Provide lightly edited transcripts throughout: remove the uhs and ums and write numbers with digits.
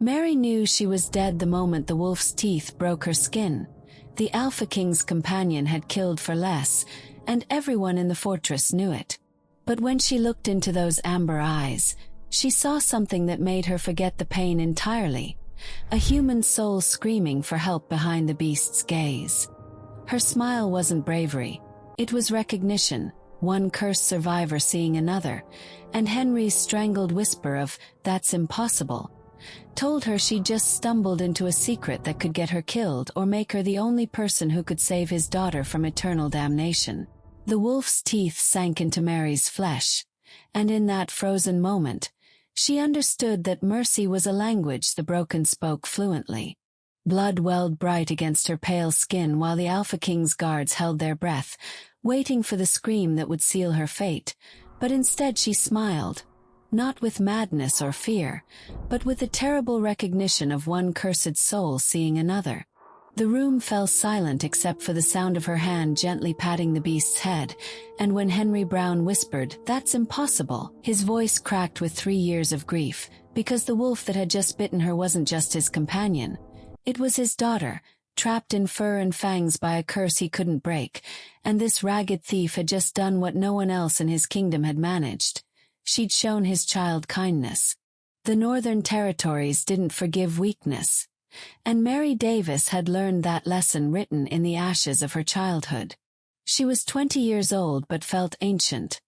Mary knew she was dead the moment the wolf's teeth broke her skin. The Alpha King's companion had killed for less, and everyone in the fortress knew it. But when she looked into those amber eyes, she saw something that made her forget the pain entirely. A human soul screaming for help behind the beast's gaze. Her smile wasn't bravery. It was recognition, one cursed survivor seeing another, and Henry's strangled whisper of, "That's impossible," told her she'd just stumbled into a secret that could get her killed or make her the only person who could save his daughter from eternal damnation. The wolf's teeth sank into Mary's flesh, and in that frozen moment, she understood that mercy was a language the broken spoke fluently. Blood welled bright against her pale skin while the Alpha King's guards held their breath, waiting for the scream that would seal her fate, but instead she smiled. Not with madness or fear, but with the terrible recognition of one cursed soul seeing another. The room fell silent except for the sound of her hand gently patting the beast's head, and when Henry Brown whispered, "That's impossible," his voice cracked with 3 years of grief, because the wolf that had just bitten her wasn't just his companion. It was his daughter, trapped in fur and fangs by a curse he couldn't break, and this ragged thief had just done what no one else in his kingdom had managed. She'd shown his child kindness. The Northern Territories didn't forgive weakness. And Mary Davis had learned that lesson written in the ashes of her childhood. She was 20 years old but felt ancient.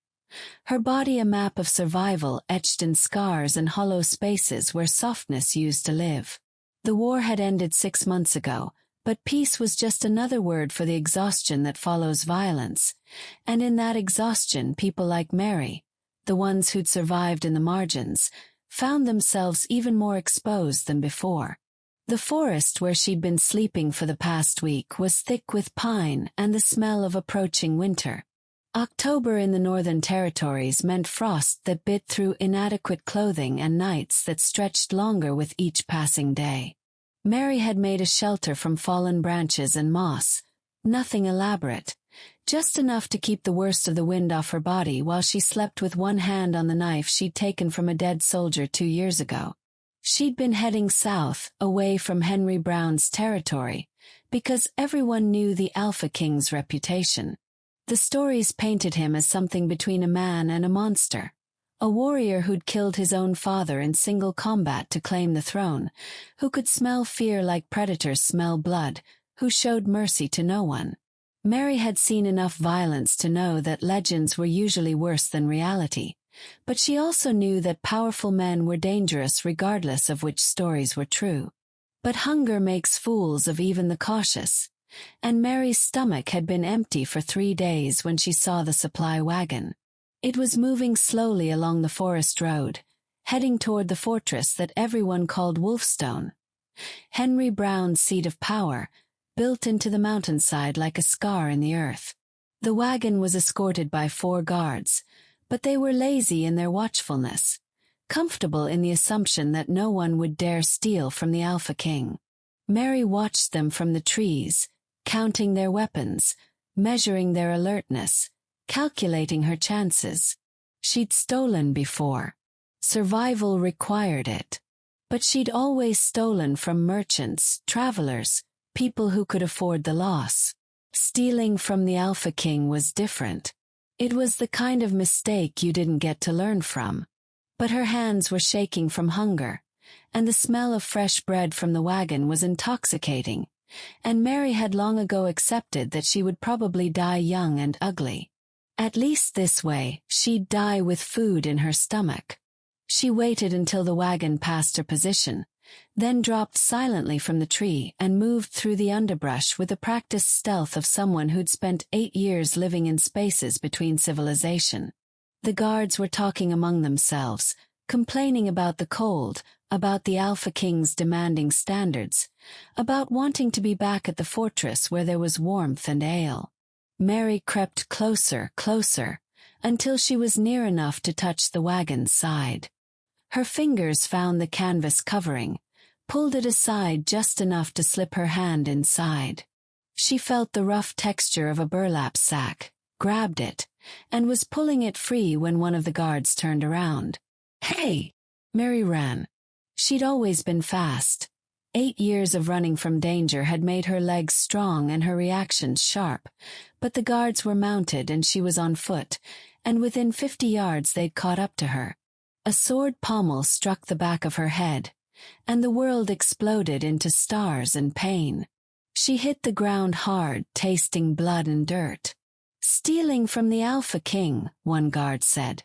Her body a map of survival etched in scars and hollow spaces where softness used to live. The war had ended 6 months ago, but peace was just another word for the exhaustion that follows violence. And in that exhaustion, people like Mary, the ones who'd survived in the margins, found themselves even more exposed than before. The forest where she'd been sleeping for the past week was thick with pine and the smell of approaching winter. October in the Northern Territories meant frost that bit through inadequate clothing and nights that stretched longer with each passing day. Mary had made a shelter from fallen branches and moss, nothing elaborate, just enough to keep the worst of the wind off her body while she slept with one hand on the knife she'd taken from a dead soldier 2 years ago. She'd been heading south, away from Henry Brown's territory, because everyone knew the Alpha King's reputation. The stories painted him as something between a man and a monster, a warrior who'd killed his own father in single combat to claim the throne, who could smell fear like predators smell blood, who showed mercy to no one. Mary had seen enough violence to know that legends were usually worse than reality. But she also knew that powerful men were dangerous regardless of which stories were true. But hunger makes fools of even the cautious, and Mary's stomach had been empty for 3 days when she saw the supply wagon. It was moving slowly along the forest road, heading toward the fortress that everyone called Wolfstone. Henry Brown's seat of power, built into the mountainside like a scar in the earth. The wagon was escorted by 4 guards, but they were lazy in their watchfulness, comfortable in the assumption that no one would dare steal from the Alpha King. Mary watched them from the trees, counting their weapons, measuring their alertness, calculating her chances. She'd stolen before. Survival required it. But she'd always stolen from merchants, travelers, people who could afford the loss. Stealing from the Alpha King was different. It was the kind of mistake you didn't get to learn from. But her hands were shaking from hunger, and the smell of fresh bread from the wagon was intoxicating, and Mary had long ago accepted that she would probably die young and ugly. At least this way, she'd die with food in her stomach. She waited until the wagon passed her position, then dropped silently from the tree and moved through the underbrush with the practiced stealth of someone who'd spent 8 years living in spaces between civilization. The guards were talking among themselves, complaining about the cold, about the Alpha King's demanding standards, about wanting to be back at the fortress where there was warmth and ale. Mary crept closer, until she was near enough to touch the wagon's side. Her fingers found the canvas covering, pulled it aside just enough to slip her hand inside. She felt the rough texture of a burlap sack, grabbed it, and was pulling it free when one of the guards turned around. "Hey!" Mary ran. She'd always been fast. 8 years of running from danger had made her legs strong and her reactions sharp, but the guards were mounted and she was on foot, and within 50 yards they'd caught up to her. A sword pommel struck the back of her head, and the world exploded into stars and pain. She hit the ground hard, tasting blood and dirt. "Stealing from the Alpha King," one guard said,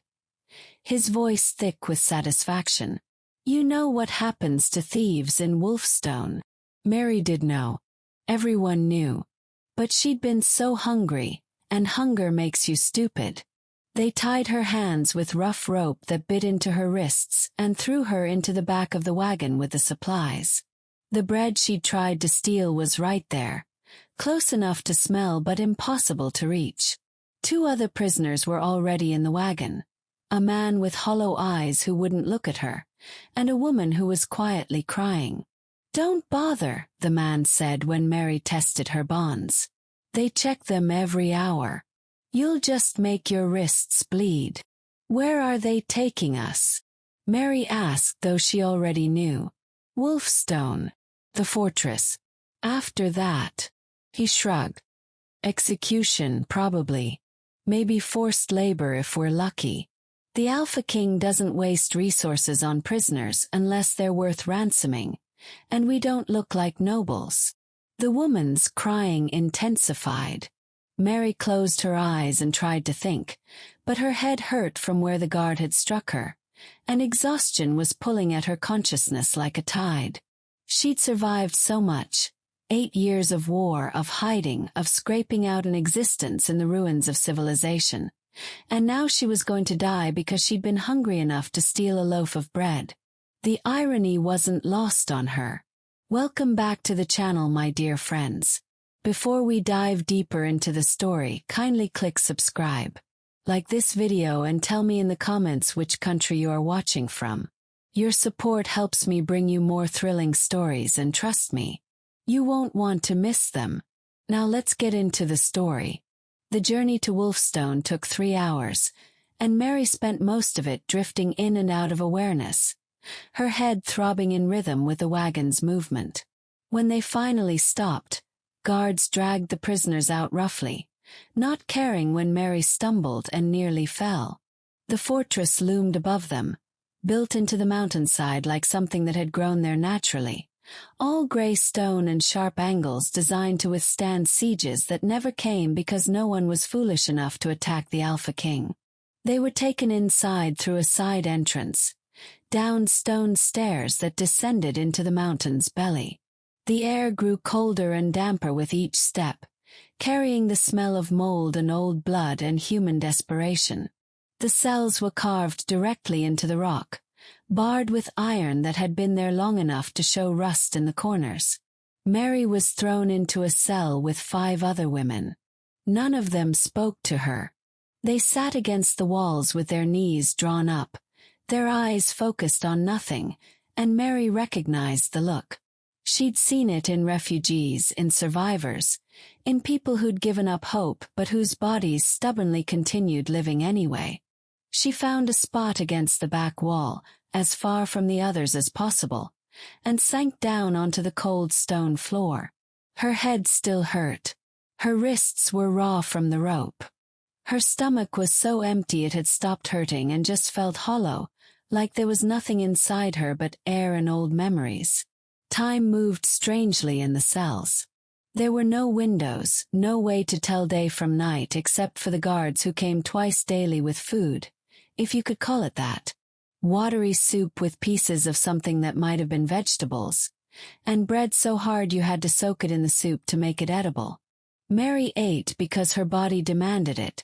his voice thick with satisfaction. "You know what happens to thieves in Wolfstone." Mary did know. Everyone knew. But she'd been so hungry, and hunger makes you stupid. They tied her hands with rough rope that bit into her wrists and threw her into the back of the wagon with the supplies. The bread she'd tried to steal was right there, close enough to smell but impossible to reach. 2 other prisoners were already in the wagon. A man with hollow eyes who wouldn't look at her, and a woman who was quietly crying. "Don't bother," the man said when Mary tested her bonds. "They check them every hour. You'll just make your wrists bleed." "Where are they taking us?" Mary asked, though she already knew. "Wolfstone. The fortress. After that." He shrugged. "Execution, probably. Maybe forced labor if we're lucky. The Alpha King doesn't waste resources on prisoners unless they're worth ransoming, and we don't look like nobles." The woman's crying intensified. Mary closed her eyes and tried to think, but her head hurt from where the guard had struck her, and exhaustion was pulling at her consciousness like a tide. She'd survived so much. 8 years of war, of hiding, of scraping out an existence in the ruins of civilization. And now she was going to die because she'd been hungry enough to steal a loaf of bread. The irony wasn't lost on her. Welcome back to the channel, my dear friends. Before we dive deeper into the story, kindly click subscribe. Like this video and tell me in the comments which country you are watching from. Your support helps me bring you more thrilling stories, and trust me, you won't want to miss them. Now let's get into the story. The journey to Wolfstone took 3 hours, and Mary spent most of it drifting in and out of awareness, her head throbbing in rhythm with the wagon's movement. When they finally stopped, guards dragged the prisoners out roughly, not caring when Mary stumbled and nearly fell. The fortress loomed above them, built into the mountainside like something that had grown there naturally. All gray stone and sharp angles designed to withstand sieges that never came because no one was foolish enough to attack the Alpha King. They were taken inside through a side entrance, down stone stairs that descended into the mountain's belly. The air grew colder and damper with each step, carrying the smell of mold and old blood and human desperation. The cells were carved directly into the rock, barred with iron that had been there long enough to show rust in the corners. Mary was thrown into a cell with 5 other women. None of them spoke to her. They sat against the walls with their knees drawn up, their eyes focused on nothing, and Mary recognized the look. She'd seen it in refugees, in survivors, in people who'd given up hope but whose bodies stubbornly continued living anyway. She found a spot against the back wall, as far from the others as possible, and sank down onto the cold stone floor. Her head still hurt. Her wrists were raw from the rope. Her stomach was so empty it had stopped hurting and just felt hollow, like there was nothing inside her but air and old memories. Time moved strangely in the cells. There were no windows, no way to tell day from night except for the guards who came twice daily with food, if you could call it that. Watery soup with pieces of something that might have been vegetables, and bread so hard you had to soak it in the soup to make it edible. Mary ate because her body demanded it,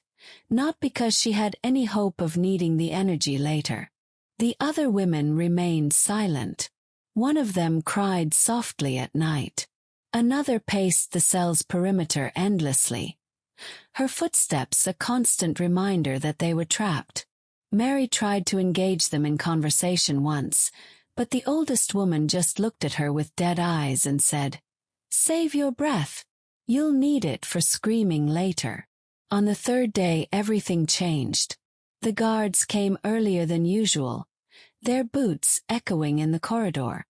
not because she had any hope of needing the energy later. The other women remained silent. One of them cried softly at night. Another paced the cell's perimeter endlessly. Her footsteps a constant reminder that they were trapped. Mary tried to engage them in conversation once, but the oldest woman just looked at her with dead eyes and said, "Save your breath. You'll need it for screaming later." On the 3rd day everything changed. The guards came earlier than usual. their boots echoing in the corridor.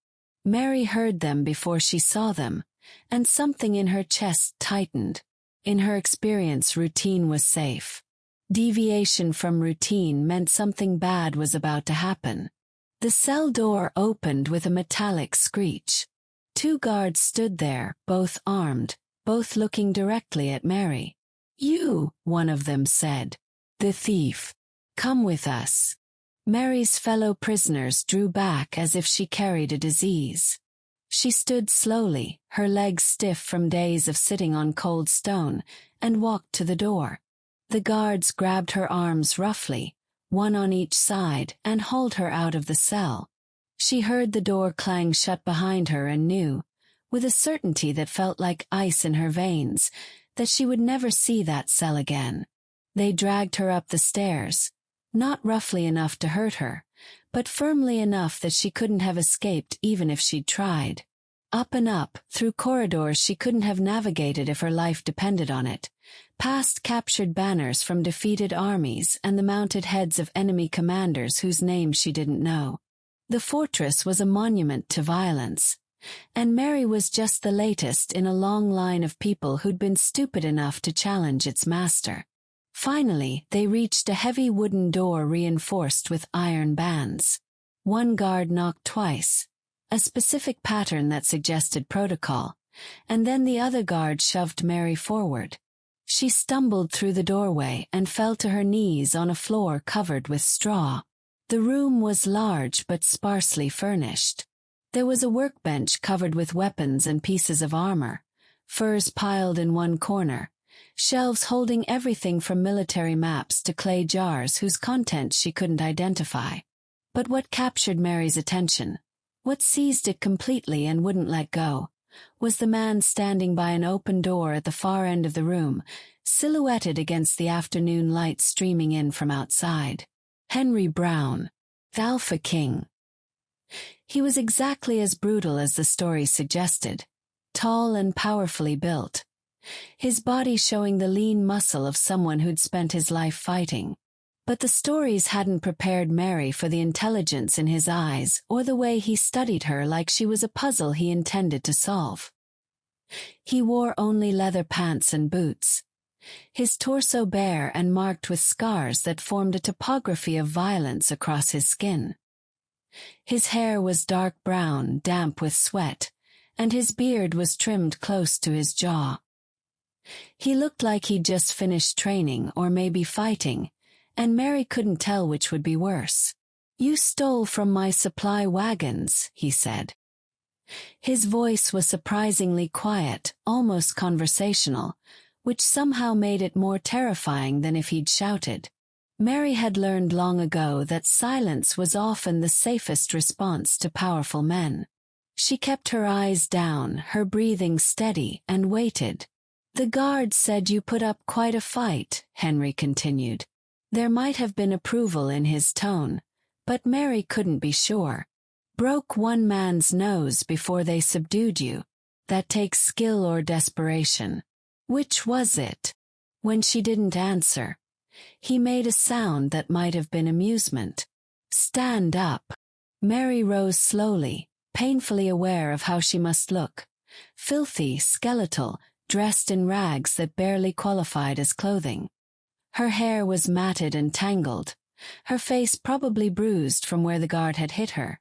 Mary heard them before she saw them, and something in her chest tightened. In her experience, routine was safe. Deviation from routine meant something bad was about to happen. The cell door opened with a metallic screech. 2 guards stood there, both armed, both looking directly at Mary. "You," one of them said. "The thief. Come with us." Mary's fellow prisoners drew back as if she carried a disease. She stood slowly, her legs stiff from days of sitting on cold stone, and walked to the door. The guards grabbed her arms roughly, one on each side, and hauled her out of the cell. She heard the door clang shut behind her and knew, with a certainty that felt like ice in her veins, that she would never see that cell again. They dragged her up the stairs, not roughly enough to hurt her, but firmly enough that she couldn't have escaped even if she'd tried. Up and up, through corridors she couldn't have navigated if her life depended on it, past captured banners from defeated armies and the mounted heads of enemy commanders whose names she didn't know. The fortress was a monument to violence, and Mary was just the latest in a long line of people who'd been stupid enough to challenge its master. Finally, they reached a heavy wooden door reinforced with iron bands. One guard knocked twice, a specific pattern that suggested protocol, and then the other guard shoved Mary forward. She stumbled through the doorway and fell to her knees on a floor covered with straw. The room was large but sparsely furnished. There was a workbench covered with weapons and pieces of armor, furs piled in one corner, shelves holding everything from military maps to clay jars whose contents she couldn't identify. But what captured Mary's attention, what seized it completely and wouldn't let go, was the man standing by an open door at the far end of the room, silhouetted against the afternoon light streaming in from outside. Henry Brown, the Alpha King. He was exactly as brutal as the story suggested, tall and powerfully built, his body showing the lean muscle of someone who'd spent his life fighting. But the stories hadn't prepared Mary for the intelligence in his eyes or the way he studied her like she was a puzzle he intended to solve. He wore only leather pants and boots, his torso bare and marked with scars that formed a topography of violence across his skin. His hair was dark brown, damp with sweat, and his beard was trimmed close to his jaw. He looked like he'd just finished training or maybe fighting, and Mary couldn't tell which would be worse. "You stole from my supply wagons," he said. His voice was surprisingly quiet, almost conversational, which somehow made it more terrifying than if he'd shouted. Mary had learned long ago that silence was often the safest response to powerful men. She kept her eyes down, her breathing steady, and waited. "The guards said you put up quite a fight," Henry continued. There might have been approval in his tone, but Mary couldn't be sure. "Broke one man's nose before they subdued you. That takes skill or desperation. Which was it?" When she didn't answer, he made a sound that might have been amusement. "Stand up." Mary rose slowly, painfully aware of how she must look. Filthy, skeletal, dressed in rags that barely qualified as clothing. Her hair was matted and tangled, her face probably bruised from where the guard had hit her,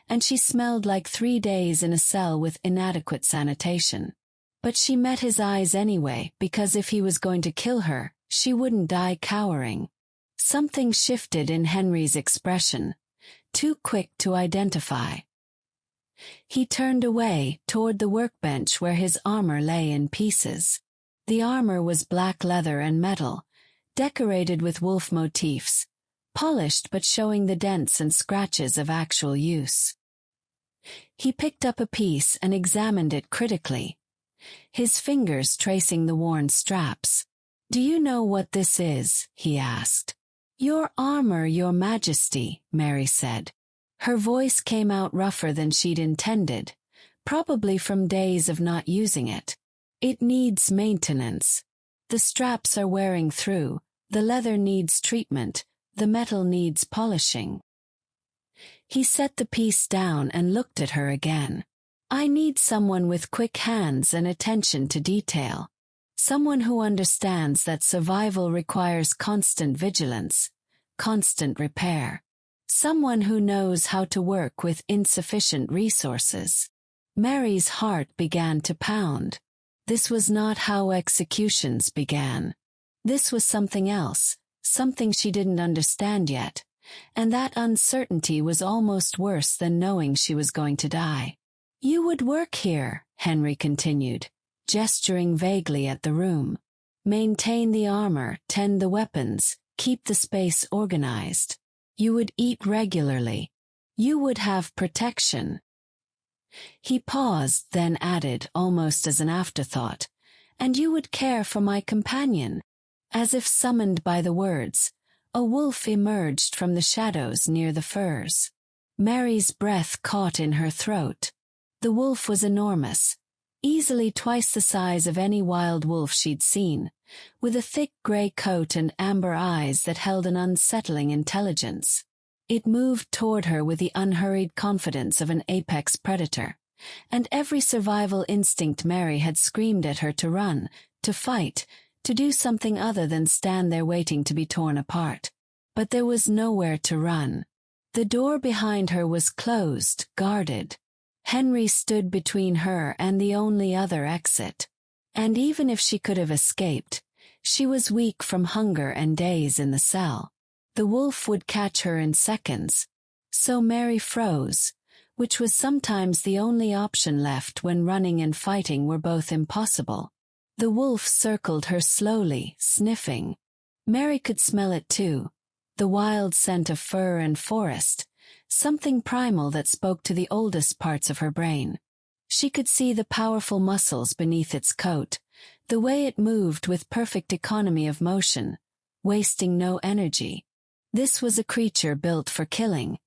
and she smelled like 3 days in a cell with inadequate sanitation. But she met his eyes anyway, because if he was going to kill her, she wouldn't die cowering. Something shifted in Henry's expression, too quick to identify. He turned away, toward the workbench where his armor lay in pieces. The armor was black leather and metal, decorated with wolf motifs, polished but showing the dents and scratches of actual use. He picked up a piece and examined it critically, his fingers tracing the worn straps. "Do you know what this is?" he asked. "Your armor, Your Majesty," Mary said. Her voice came out rougher than she'd intended, probably from days of not using it. "It needs maintenance. The straps are wearing through, the leather needs treatment, the metal needs polishing." He set the piece down and looked at her again. I need someone with quick hands and attention to detail. Someone who understands that survival requires constant vigilance, constant repair. Someone who knows how to work with insufficient resources. Mary's heart began to pound. This was not how executions began. This was something else, something she didn't understand yet, and that uncertainty was almost worse than knowing she was going to die. You would work here, Henry continued, gesturing vaguely at the room. Maintain the armor, tend the weapons, keep the space organized. You would eat regularly. You would have protection. He paused, then added, almost as an afterthought, and you would care for my companion. As if summoned by the words, a wolf emerged from the shadows near the firs. Mary's breath caught in her throat. The wolf was enormous, easily twice the size of any wild wolf she'd seen, with a thick gray coat and amber eyes that held an unsettling intelligence. It moved toward her with the unhurried confidence of an apex predator, and every survival instinct Mary had screamed at her to run, to fight, to do something other than stand there waiting to be torn apart. But there was nowhere to run. The door behind her was closed, guarded. Henry stood between her and the only other exit. And even if she could have escaped, she was weak from hunger and days in the cell. The wolf would catch her in seconds. So Mary froze, which was sometimes the only option left when running and fighting were both impossible. The wolf circled her slowly, sniffing. Mary could smell it too, the wild scent of fur and forest, something primal that spoke to the oldest parts of her brain. She could see the powerful muscles beneath its coat, the way it moved with perfect economy of motion, wasting no energy. This was a creature built for killing,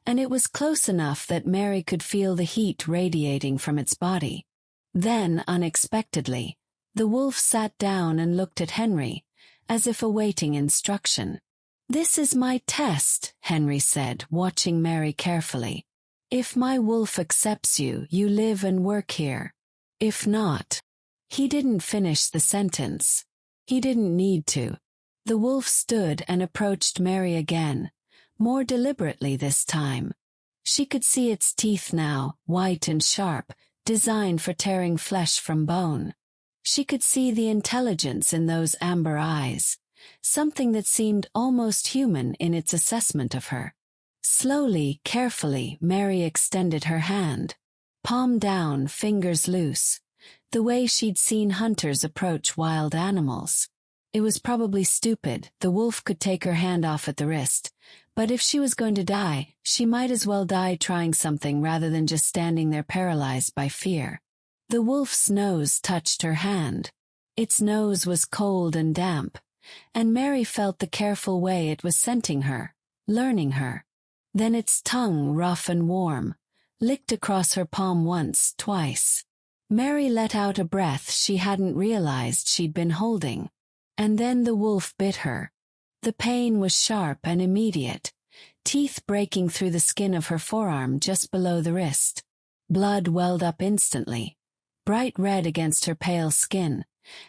and it was close enough that Mary could feel the heat radiating from its body. Then, unexpectedly, the wolf sat down and looked at Henry, as if awaiting instruction. "This is my test," Henry said, watching Mary carefully. "If my wolf accepts you, you live and work here. If not..." He didn't finish the sentence. He didn't need to. The wolf stood and approached Mary again, more deliberately this time. She could see its teeth now, white and sharp, designed for tearing flesh from bone. She could see the intelligence in those amber eyes, something that seemed almost human in its assessment of her. Slowly, carefully, Mary extended her hand, palm down, fingers loose, the way she'd seen hunters approach wild animals. It was probably stupid, the wolf could take her hand off at the wrist, but if she was going to die, she might as well die trying something rather than just standing there paralyzed by fear. The wolf's nose touched her hand. Its nose was cold and damp, and Mary felt the careful way it was scenting her, learning her. Then its tongue, rough and warm, licked across her palm once, twice. Mary let out a breath she hadn't realized she'd been holding. And then the wolf bit her. The pain was sharp and immediate, teeth breaking through the skin of her forearm just below the wrist. Blood welled up instantly, bright red against her pale skin,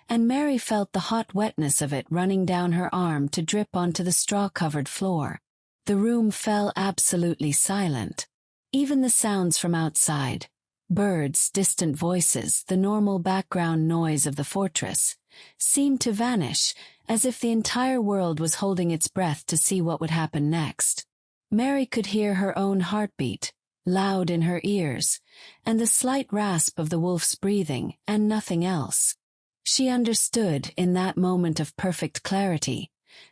and Mary felt the hot wetness of it running down her arm to drip onto the straw-covered floor. The room fell absolutely silent. Even the sounds from outside, birds, distant voices, the normal background noise of the fortress, seemed to vanish, as if the entire world was holding its breath to see what would happen next. Mary could hear her own heartbeat, loud in her ears, and the slight rasp of the wolf's breathing, and nothing else. She understood, in that moment of perfect clarity,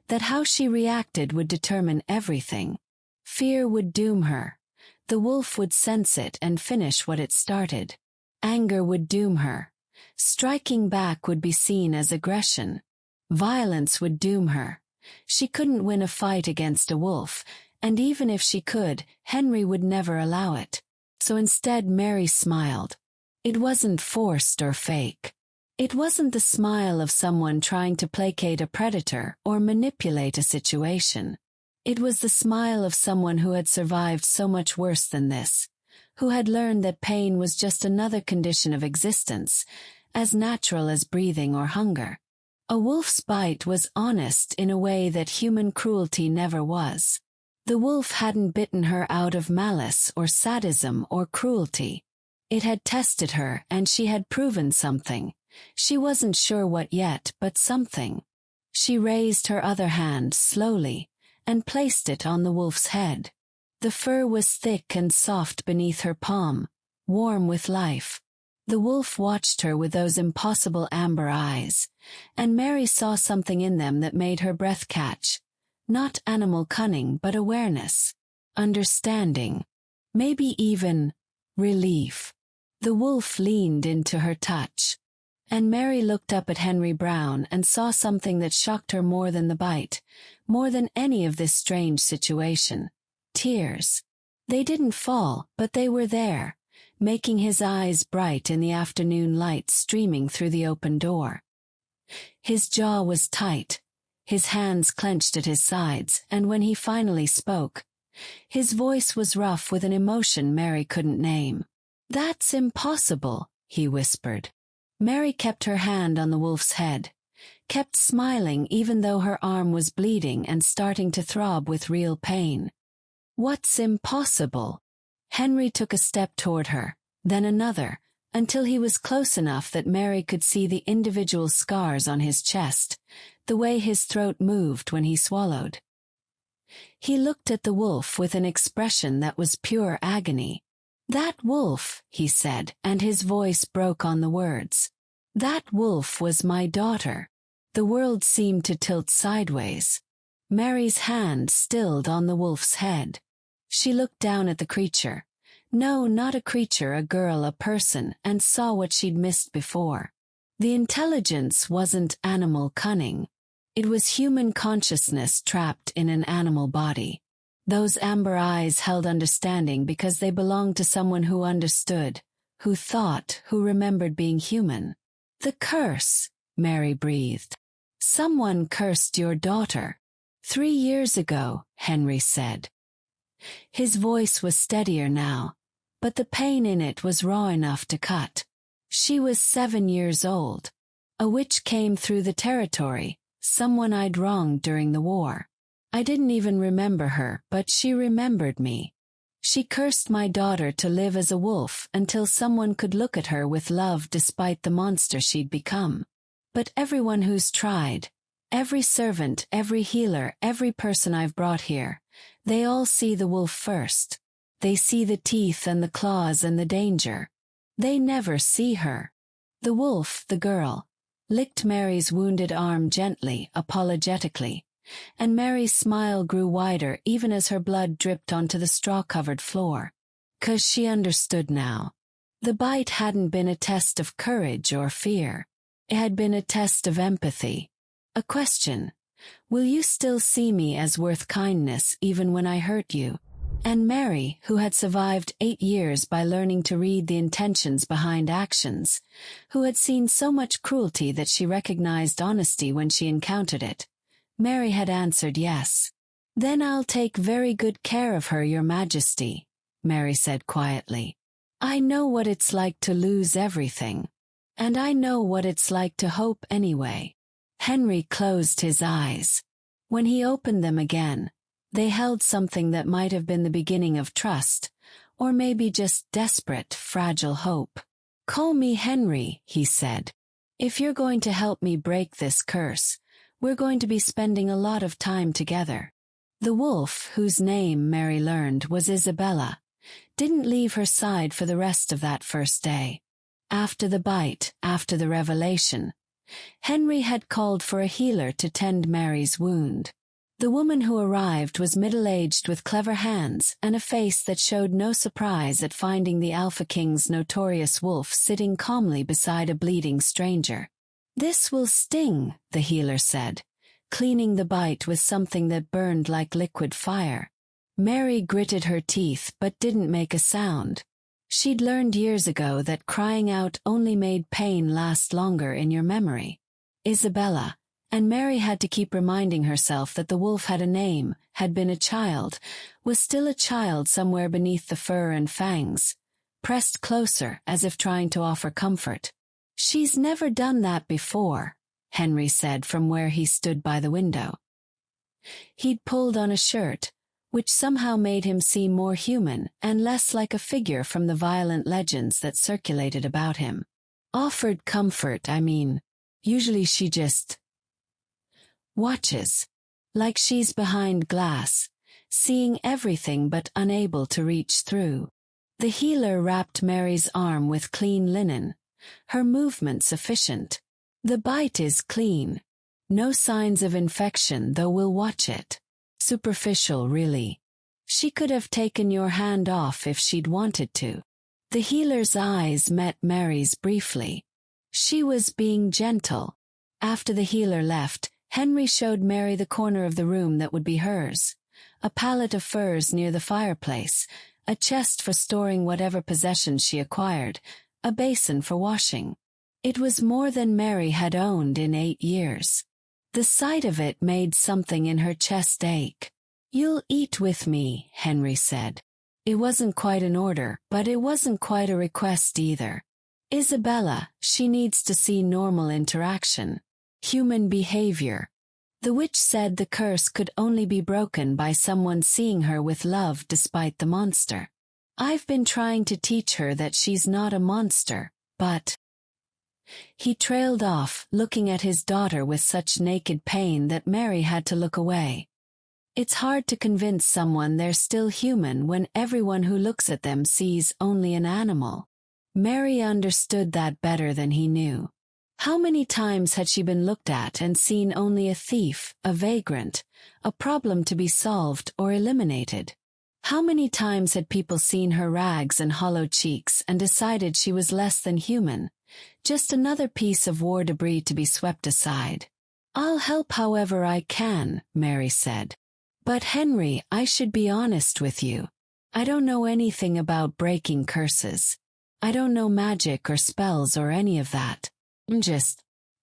that how she reacted would determine everything. Fear would doom her. The wolf would sense it and finish what it started. Anger would doom her. Striking back would be seen as aggression. Violence would doom her. She couldn't win a fight against a wolf, and even if she could, Henry would never allow it. So instead Mary smiled. It wasn't forced or fake. It wasn't the smile of someone trying to placate a predator or manipulate a situation. It was the smile of someone who had survived so much worse than this, who had learned that pain was just another condition of existence, as natural as breathing or hunger. A wolf's bite was honest in a way that human cruelty never was. The wolf hadn't bitten her out of malice or sadism or cruelty. It had tested her and she had proven something. She wasn't sure what yet, but something. She raised her other hand slowly and placed it on the wolf's head. The fur was thick and soft beneath her palm, warm with life. The wolf watched her with those impossible amber eyes, and Mary saw something in them that made her breath catch. Not animal cunning, but awareness, understanding, maybe even relief. The wolf leaned into her touch, and Mary looked up at Henry Brown and saw something that shocked her more than the bite, more than any of this strange situation. Tears. They didn't fall, but they were there, making his eyes bright in the afternoon light streaming through the open door. His jaw was tight, his hands clenched at his sides, and when he finally spoke, his voice was rough with an emotion Mary couldn't name. "That's impossible," he whispered. Mary kept her hand on the wolf's head, kept smiling even though her arm was bleeding and starting to throb with real pain. "What's impossible?" Henry took a step toward her, then another, until he was close enough that Mary could see the individual scars on his chest, the way his throat moved when he swallowed. He looked at the wolf with an expression that was pure agony. "That wolf," he said, and his voice broke on the words. "That wolf was my daughter." The world seemed to tilt sideways. Mary's hand stilled on the wolf's head. She looked down at the creature. No, not a creature, a girl, a person, and saw what she'd missed before. The intelligence wasn't animal cunning. It was human consciousness trapped in an animal body. Those amber eyes held understanding because they belonged to someone who understood, who thought, who remembered being human. "The curse," Mary breathed. "Someone cursed your daughter." 3 years ago, Henry said. His voice was steadier now, but the pain in it was raw enough to cut. "She was 7 years old. A witch came through the territory, someone I'd wronged during the war. I didn't even remember her, but she remembered me. She cursed my daughter to live as a wolf until someone could look at her with love despite the monster she'd become. But everyone who's tried, every servant, every healer, every person I've brought here, they all see the wolf first. They see the teeth and the claws and the danger. They never see her." The wolf, the girl, licked Mary's wounded arm gently, apologetically, and Mary's smile grew wider even as her blood dripped onto the straw-covered floor. 'Cause she understood now. The bite hadn't been a test of courage or fear. It had been a test of empathy. A question. Will you still see me as worth kindness even when I hurt you? And Mary, who had survived 8 years by learning to read the intentions behind actions, who had seen so much cruelty that she recognized honesty when she encountered it, Mary had answered yes. "Then I'll take very good care of her, Your Majesty," Mary said quietly. "I know what it's like to lose everything. And I know what it's like to hope anyway." Henry closed his eyes. When he opened them again, they held something that might have been the beginning of trust, or maybe just desperate, fragile hope. "Call me Henry," he said. "If you're going to help me break this curse, we're going to be spending a lot of time together." The wolf, whose name Mary learned was Isabella, didn't leave her side for the rest of that first day. After the bite, after the revelation, Henry had called for a healer to tend Mary's wound. The woman who arrived was middle-aged with clever hands and a face that showed no surprise at finding the Alpha King's notorious wolf sitting calmly beside a bleeding stranger. "This will sting," the healer said, cleaning the bite with something that burned like liquid fire. Mary gritted her teeth but didn't make a sound. She'd learned years ago that crying out only made pain last longer in your memory. "Isabella," And Mary had to keep reminding herself that the wolf had a name, had been a child, was still a child somewhere beneath the fur and fangs, pressed closer as if trying to offer comfort. "She's never done that before," Henry said from where he stood by the window. He'd pulled on a shirt, which somehow made him seem more human and less like a figure from the violent legends that circulated about him. "Offered comfort, I mean. Usually she just watches. Like she's behind glass, seeing everything but unable to reach through." The healer wrapped Mary's arm with clean linen, her movements efficient. "The bite is clean. No signs of infection, though we'll watch it. Superficial, really. She could have taken your hand off if she'd wanted to." The healer's eyes met Mary's briefly. She was being gentle. After the healer left, Henry showed Mary the corner of the room that would be hers. A pallet of furs near the fireplace, a chest for storing whatever possessions she acquired, a basin for washing. It was more than Mary had owned in 8 years. The sight of it made something in her chest ache. "You'll eat with me," Henry said. It wasn't quite an order, but it wasn't quite a request either. "Isabella, she needs to see normal interaction. Human behavior." The witch said the curse could only be broken by someone seeing her with love despite the monster. "I've been trying to teach her that she's not a monster, but—" He trailed off, looking at his daughter with such naked pain that Mary had to look away. It's hard to convince someone they're still human when everyone who looks at them sees only an animal. Mary understood that better than he knew. How many times had she been looked at and seen only a thief, a vagrant, a problem to be solved or eliminated? How many times had people seen her rags and hollow cheeks and decided she was less than human, just another piece of war debris to be swept aside? "I'll help however I can," Mary said. "But Henry, I should be honest with you. I don't know anything about breaking curses. I don't know magic or spells or any of that.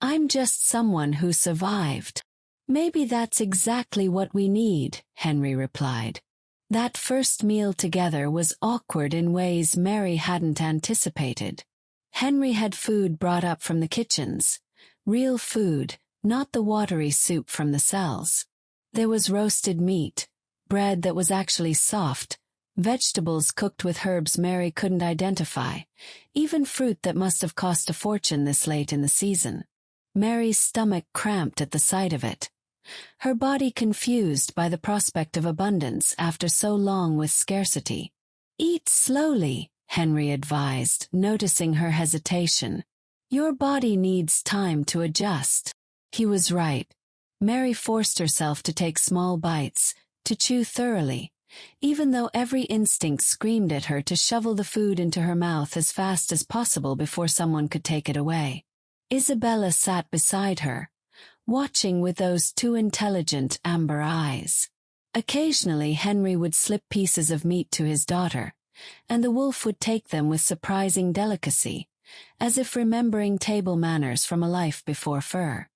I'm just someone who survived." "Maybe that's exactly what we need," Henry replied. That first meal together was awkward in ways Mary hadn't anticipated. Henry had food brought up from the kitchens. Real food, not the watery soup from the cells. There was roasted meat, bread that was actually soft, vegetables cooked with herbs Mary couldn't identify, even fruit that must have cost a fortune this late in the season. Mary's stomach cramped at the sight of it. Her body confused by the prospect of abundance after so long with scarcity. "Eat slowly," Henry advised, noticing her hesitation. "Your body needs time to adjust." He was right. Mary forced herself to take small bites, to chew thoroughly, even though every instinct screamed at her to shovel the food into her mouth as fast as possible before someone could take it away. Isabella sat beside her, watching with those too intelligent amber eyes. Occasionally Henry would slip pieces of meat to his daughter, and the wolf would take them with surprising delicacy, as if remembering table manners from a life before fur.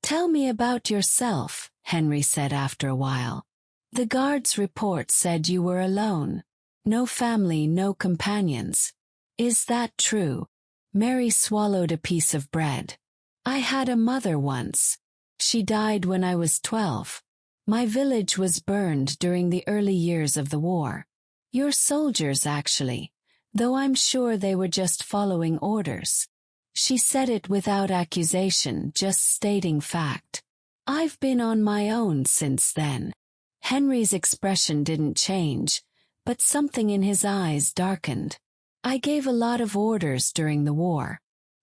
"Tell me about yourself," Henry said after a while. "The guard's report said you were alone. No family, no companions. Is that true?" Mary swallowed a piece of bread. "I had a mother once. She died when I was 12. My village was burned during the early years of the war. Your soldiers, actually, though I'm sure they were just following orders." She said it without accusation, just stating fact. "I've been on my own since then." Henry's expression didn't change, but something in his eyes darkened. "I gave a lot of orders during the war.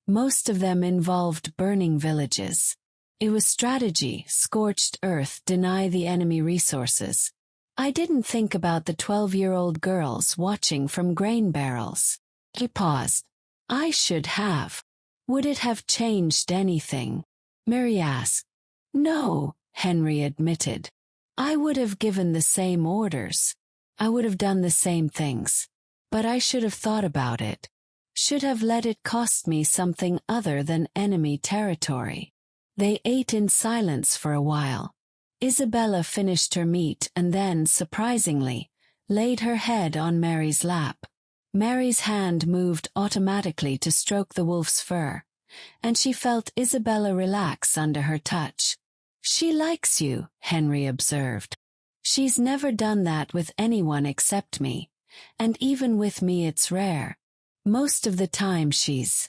Most of them involved burning villages. It was strategy, scorched earth, deny the enemy resources. I didn't think about the 12-year-old girls watching from grain barrels." He paused. "I should have. Would it have changed anything?" Mary asked. "No," Henry admitted. "I would have given the same orders. I would have done the same things. But I should have thought about it. Should have let it cost me something other than enemy territory." They ate in silence for a while. Isabella finished her meat and then, surprisingly, laid her head on Mary's lap. Mary's hand moved automatically to stroke the wolf's fur, and she felt Isabella relax under her touch. "She likes you," Henry observed. "She's never done that with anyone except me, and even with me it's rare. Most of the time she's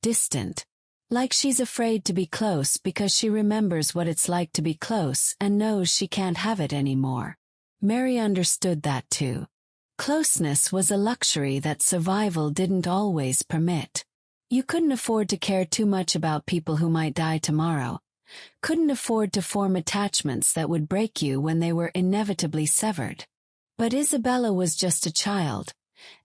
distant. Like she's afraid to be close because she remembers what it's like to be close and knows she can't have it anymore." Mary understood that too. Closeness was a luxury that survival didn't always permit. You couldn't afford to care too much about people who might die tomorrow. Couldn't afford to form attachments that would break you when they were inevitably severed. But Isabella was just a child,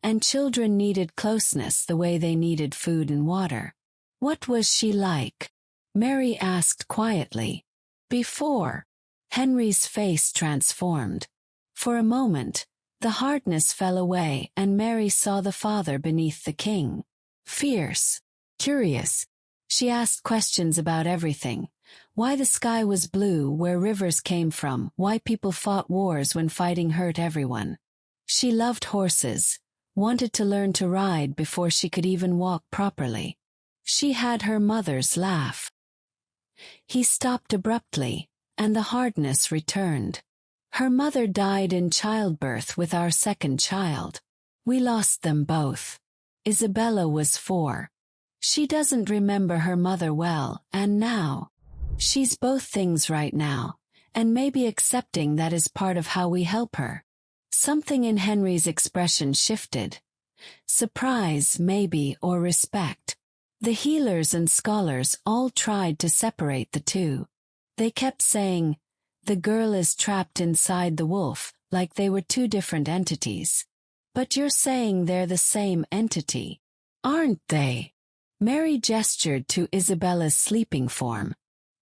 and children needed closeness the way they needed food and water. "What was she like?" Mary asked quietly. "Before?" Henry's face transformed. For a moment, the hardness fell away and Mary saw the father beneath the king. Fierce, curious. She asked questions about everything. Why the sky was blue, where rivers came from, why people fought wars when fighting hurt everyone. She loved horses, wanted to learn to ride before she could even walk properly. She had her mother's laugh. He stopped abruptly, and the hardness returned. "Her mother died in childbirth with our second child. We lost them both. Isabella was 4. She doesn't remember her mother well, and now she's both things right now, and maybe accepting that is part of how we help her." Something in Henry's expression shifted. Surprise, maybe, or respect. The healers and scholars all tried to separate the two. They kept saying, "The girl is trapped inside the wolf," like they were two different entities. "But you're saying they're the same entity, aren't they?" Mary gestured to Isabella's sleeping form.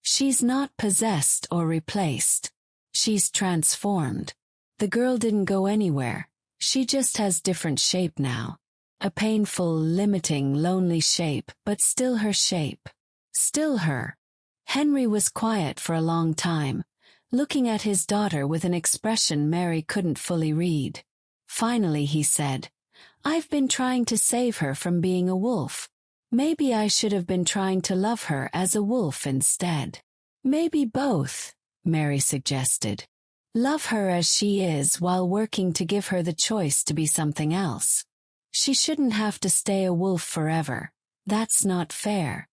"She's not possessed or replaced. She's transformed. The girl didn't go anywhere. She just has different shape now. A painful, limiting, lonely shape, but still her shape. Still her." Henry was quiet for a long time, looking at his daughter with an expression Mary couldn't fully read. Finally he said, "I've been trying to save her from being a wolf. Maybe I should have been trying to love her as a wolf instead." "Maybe both," Mary suggested. "Love her as she is while working to give her the choice to be something else. She shouldn't have to stay a wolf forever. That's not fair.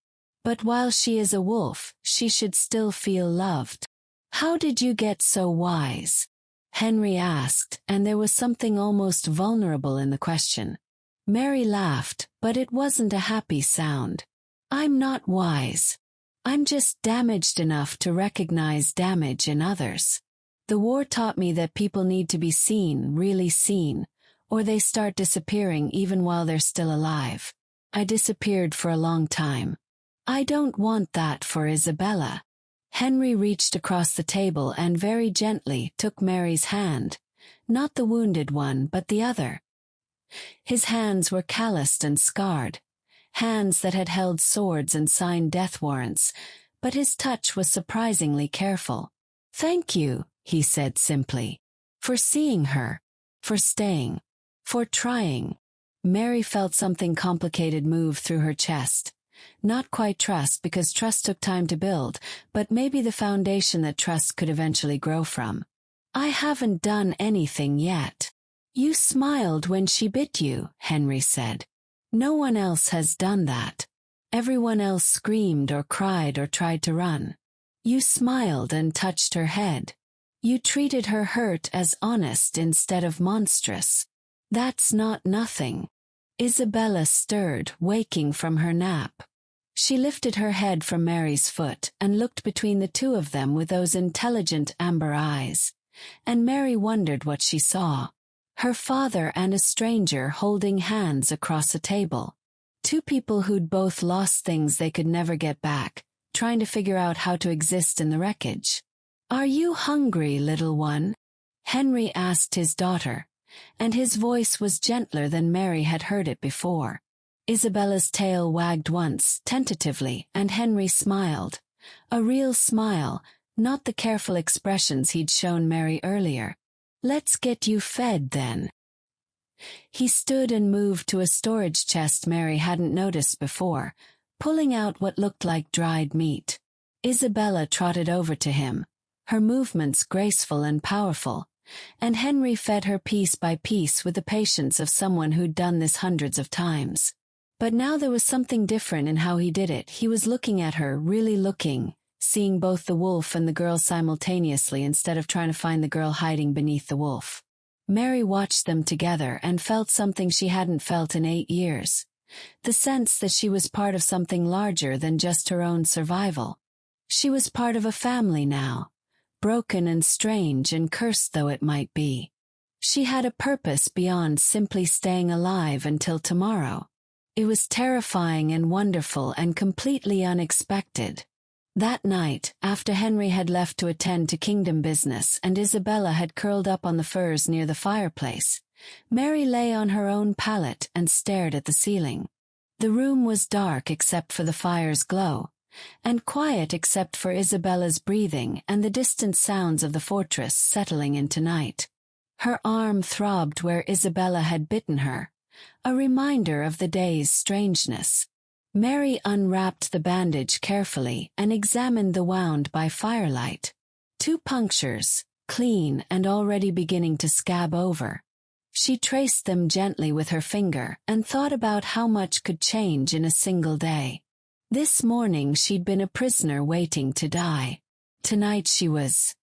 But while she is a wolf, she should still feel loved." "How did you get so wise?" Henry asked, and there was something almost vulnerable in the question. Mary laughed, but it wasn't a happy sound. "I'm not wise. I'm just damaged enough to recognize damage in others. The war taught me that people need to be seen, really seen, or they start disappearing even while they're still alive. I disappeared for a long time. I don't want that for Isabella." Henry reached across the table and very gently took Mary's hand, not the wounded one but the other. His hands were calloused and scarred, hands that had held swords and signed death warrants, but his touch was surprisingly careful. "Thank you," he said simply, "for seeing her, for staying, for trying." Mary felt something complicated move through her chest. Not quite trust, because trust took time to build, but maybe the foundation that trust could eventually grow from. "I haven't done anything yet." "You smiled when she bit you," Henry said. "No one else has done that. Everyone else screamed or cried or tried to run. You smiled and touched her head. You treated her hurt as honest instead of monstrous. That's not nothing." Isabella stirred, waking from her nap. She lifted her head from Mary's foot and looked between the two of them with those intelligent amber eyes, and Mary wondered what she saw. Her father and a stranger holding hands across a table. Two people who'd both lost things they could never get back, trying to figure out how to exist in the wreckage. "Are you hungry, little one?" Henry asked his daughter, and his voice was gentler than Mary had heard it before. Isabella's tail wagged once, tentatively, and Henry smiled. A real smile, not the careful expressions he'd shown Mary earlier. "Let's get you fed, then." He stood and moved to a storage chest Mary hadn't noticed before, pulling out what looked like dried meat. Isabella trotted over to him, her movements graceful and powerful, and Henry fed her piece by piece with the patience of someone who'd done this hundreds of times. But now there was something different in how he did it. He was looking at her, really looking, seeing both the wolf and the girl simultaneously instead of trying to find the girl hiding beneath the wolf. Mary watched them together and felt something she hadn't felt in 8 years. The sense that she was part of something larger than just her own survival. She was part of a family now, broken and strange and cursed though it might be. She had a purpose beyond simply staying alive until tomorrow. It was terrifying and wonderful and completely unexpected. That night, after Henry had left to attend to kingdom business and Isabella had curled up on the furs near the fireplace, Mary lay on her own pallet and stared at the ceiling. The room was dark except for the fire's glow, and quiet except for Isabella's breathing and the distant sounds of the fortress settling into night. Her arm throbbed where Isabella had bitten her, a reminder of the day's strangeness. Mary unwrapped the bandage carefully and examined the wound by firelight. 2 punctures, clean and already beginning to scab over. She traced them gently with her finger and thought about how much could change in a single day. This morning she'd been a prisoner waiting to die. Tonight she was...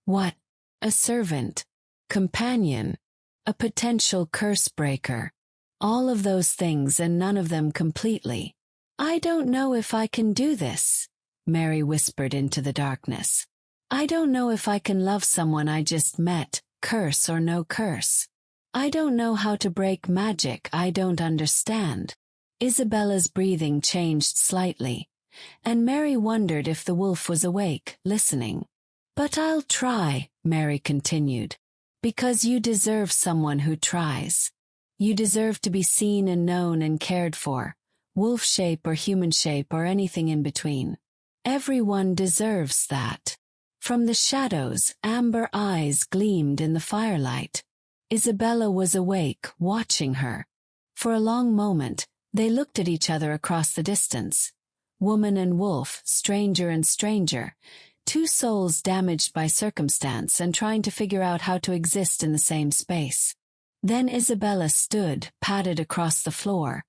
what? A servant, companion, a potential curse breaker. All of those things and none of them completely. "I don't know if I can do this," Mary whispered into the darkness. "I don't know if I can love someone I just met, curse or no curse. I don't know how to break magic I don't understand." Isabella's breathing changed slightly, and Mary wondered if the wolf was awake, listening. "But I'll try," Mary continued, "because you deserve someone who tries. You deserve to be seen and known and cared for, wolf shape or human shape or anything in between. Everyone deserves that." From the shadows, amber eyes gleamed in the firelight. Isabella was awake, watching her. For a long moment, they looked at each other across the distance. Woman and wolf, stranger and stranger, 2 souls damaged by circumstance and trying to figure out how to exist in the same space. Then Isabella stood, padded across the floor,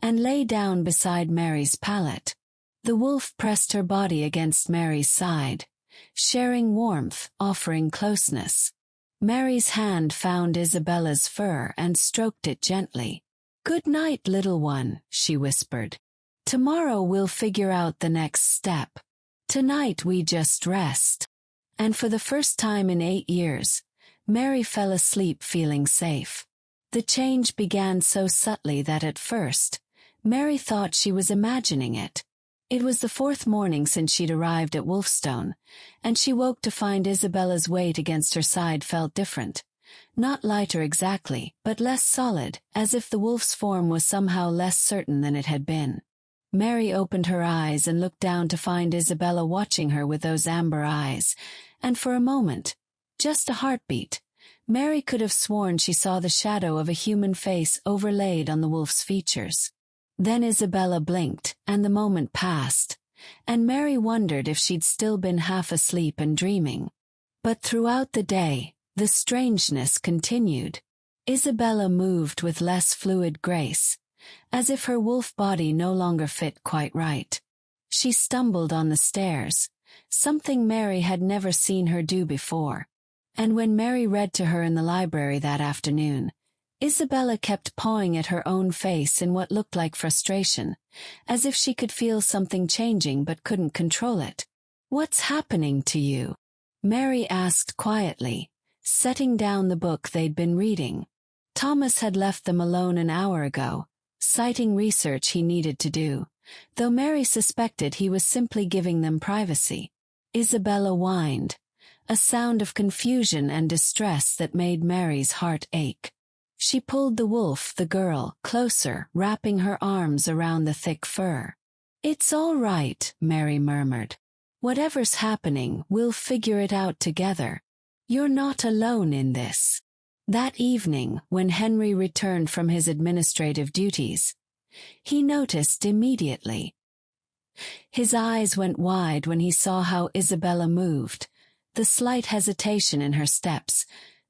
and lay down beside Mary's pallet. The wolf pressed her body against Mary's side, sharing warmth, offering closeness. Mary's hand found Isabella's fur and stroked it gently. "Good night, little one," she whispered. "Tomorrow we'll figure out the next step. Tonight we just rest." And for the first time in 8 years, Mary fell asleep feeling safe. The change began so subtly that at first, Mary thought she was imagining it. It was the 4th morning since she'd arrived at Wolfstone, and she woke to find Isabella's weight against her side felt different. Not lighter exactly, but less solid, as if the wolf's form was somehow less certain than it had been. Mary opened her eyes and looked down to find Isabella watching her with those amber eyes, and for a moment, just a heartbeat, Mary could have sworn she saw the shadow of a human face overlaid on the wolf's features. Then Isabella blinked, and the moment passed, and Mary wondered if she'd still been half asleep and dreaming. But throughout the day, the strangeness continued. Isabella moved with less fluid grace, as if her wolf body no longer fit quite right. She stumbled on the stairs, something Mary had never seen her do before. And when Mary read to her in the library that afternoon, Isabella kept pawing at her own face in what looked like frustration, as if she could feel something changing but couldn't control it. "What's happening to you?" Mary asked quietly, setting down the book they'd been reading. Thomas had left them alone an hour ago, citing research he needed to do, though Mary suspected he was simply giving them privacy. Isabella whined, a sound of confusion and distress that made Mary's heart ache. She pulled the girl, closer, wrapping her arms around the thick fur. "It's all right," Mary murmured. "Whatever's happening, we'll figure it out together. You're not alone in this." That evening, when Henry returned from his administrative duties, he noticed immediately. His eyes went wide when he saw how Isabella moved, the slight hesitation in her steps,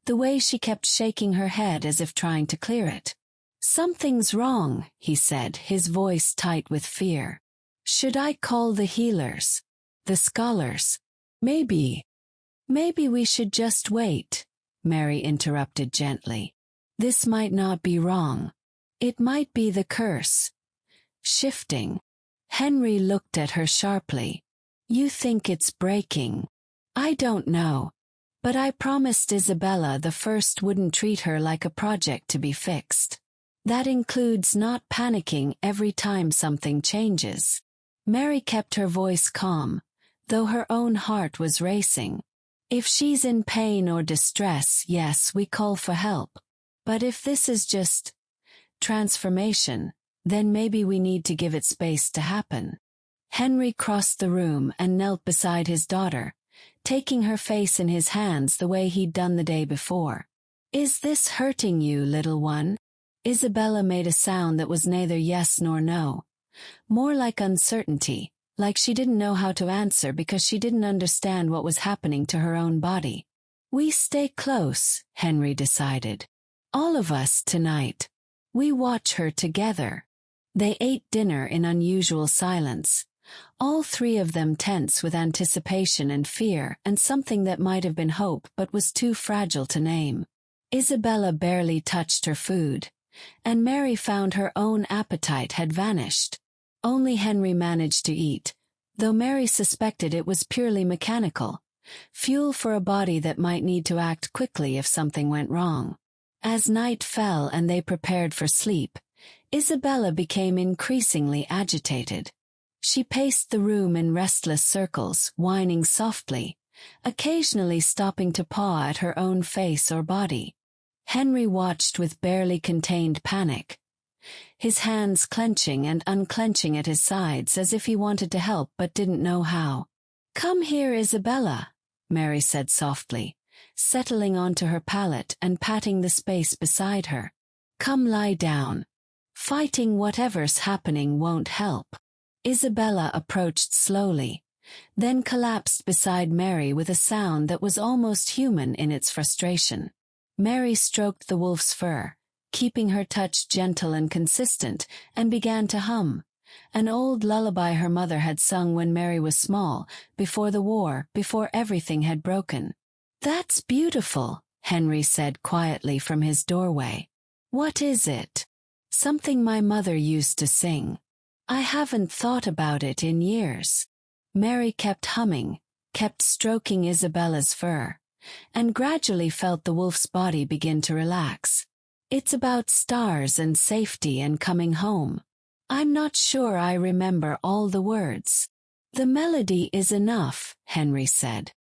the way she kept shaking her head as if trying to clear it. "Something's wrong," he said, his voice tight with fear. "Should I call the healers? The scholars? Maybe we should just wait," Mary interrupted gently. "This might not be wrong. It might be the curse. Shifting." Henry looked at her sharply. "You think it's breaking? I don't know. But I promised Isabella the first wouldn't treat her like a project to be fixed. That includes not panicking every time something changes." Mary kept her voice calm, though her own heart was racing. "If she's in pain or distress, yes, we call for help. But if this is just transformation, then maybe we need to give it space to happen." Henry crossed the room and knelt beside his daughter, taking her face in his hands the way he'd done the day before. "Is this hurting you, little one?" Isabella made a sound that was neither yes nor no. More like uncertainty, like she didn't know how to answer because she didn't understand what was happening to her own body. "We stay close," Henry decided. "All of us tonight. We watch her together." They ate dinner in unusual silence, all three of them tense with anticipation and fear and something that might have been hope but was too fragile to name. Isabella barely touched her food, and Mary found her own appetite had vanished. Only Henry managed to eat, though Mary suspected it was purely mechanical, fuel for a body that might need to act quickly if something went wrong. As night fell and they prepared for sleep, Isabella became increasingly agitated. She paced the room in restless circles, whining softly, occasionally stopping to paw at her own face or body. Henry watched with barely contained panic, his hands clenching and unclenching at his sides as if he wanted to help but didn't know how. "Come here, Isabella," Mary said softly, settling onto her pallet and patting the space beside her. "Come lie down. Fighting whatever's happening won't help." Isabella approached slowly, then collapsed beside Mary with a sound that was almost human in its frustration. Mary stroked the wolf's fur, keeping her touch gentle and consistent, and began to hum, an old lullaby her mother had sung when Mary was small, before the war, before everything had broken. "That's beautiful," Henry said quietly from his doorway. "What is it?" "Something my mother used to sing. I haven't thought about it in years." Mary kept humming, kept stroking Isabella's fur, and gradually felt the wolf's body begin to relax. "It's about stars and safety and coming home. I'm not sure I remember all the words." "The melody is enough," Henry said.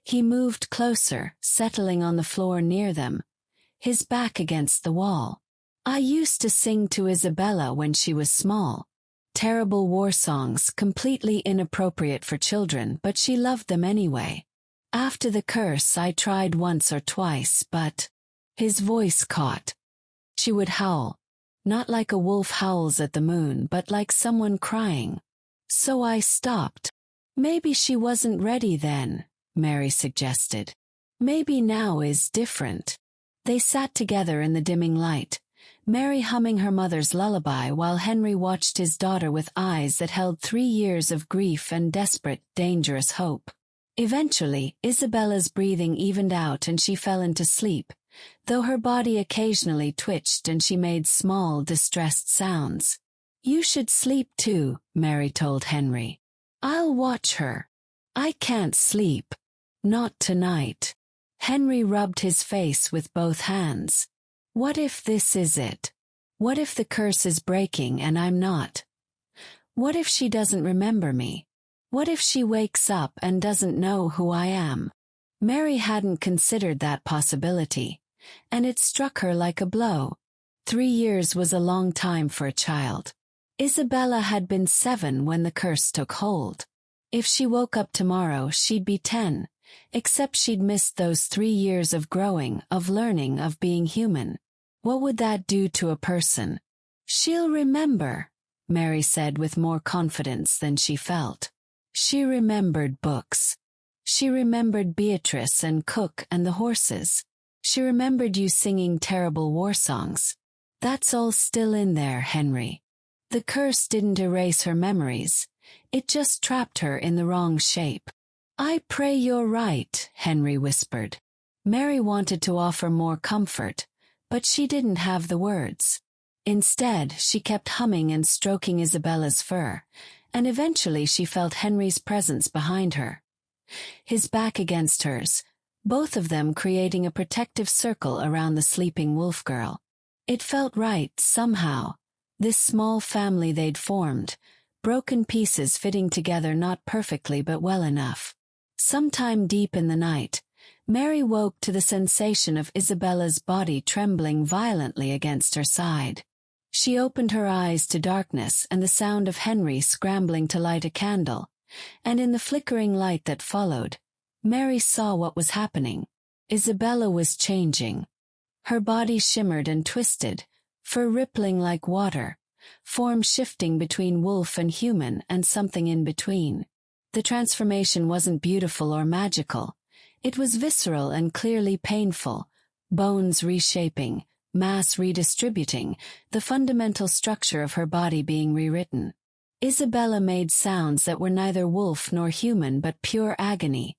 He moved closer, settling on the floor near them, his back against the wall. "I used to sing to Isabella when she was small. Terrible war songs, completely inappropriate for children, but she loved them anyway. After the curse I tried once or twice, but..." His voice caught. "She would howl. Not like a wolf howls at the moon, but like someone crying. So I stopped." "Maybe she wasn't ready then," Mary suggested. "Maybe now is different." They sat together in the dimming light, Mary humming her mother's lullaby while Henry watched his daughter with eyes that held 3 years of grief and desperate, dangerous hope. Eventually, Isabella's breathing evened out and she fell into sleep, though her body occasionally twitched and she made small, distressed sounds. "You should sleep too," Mary told Henry. "I'll watch her." "I can't sleep. Not tonight." Henry rubbed his face with both hands. "What if this is it? What if the curse is breaking and I'm not? What if she doesn't remember me? What if she wakes up and doesn't know who I am?" Mary hadn't considered that possibility, and it struck her like a blow. 3 years was a long time for a child. Isabella had been 7 when the curse took hold. If she woke up tomorrow, she'd be 10, except she'd missed those 3 years of growing, of learning, of being human. What would that do to a person? She'll remember, Mary said with more confidence than she felt. She remembered books. She remembered Beatrice and Cook and the horses. She remembered you singing terrible war songs. That's all still in there, Henry. The curse didn't erase her memories. It just trapped her in the wrong shape. I pray you're right, Henry whispered. Mary wanted to offer more comfort, but she didn't have the words. Instead, she kept humming and stroking Isabella's fur, and eventually she felt Henry's presence behind her. His back against hers, both of them creating a protective circle around the sleeping wolf girl. It felt right, somehow. This small family they'd formed, broken pieces fitting together not perfectly but well enough. Sometime deep in the night, Mary woke to the sensation of Isabella's body trembling violently against her side. She opened her eyes to darkness and the sound of Henry scrambling to light a candle, and in the flickering light that followed, Mary saw what was happening. Isabella was changing. Her body shimmered and twisted, fur rippling like water, form shifting between wolf and human and something in between. The transformation wasn't beautiful or magical. It was visceral and clearly painful, bones reshaping, mass redistributing, the fundamental structure of her body being rewritten. Isabella made sounds that were neither wolf nor human but pure agony,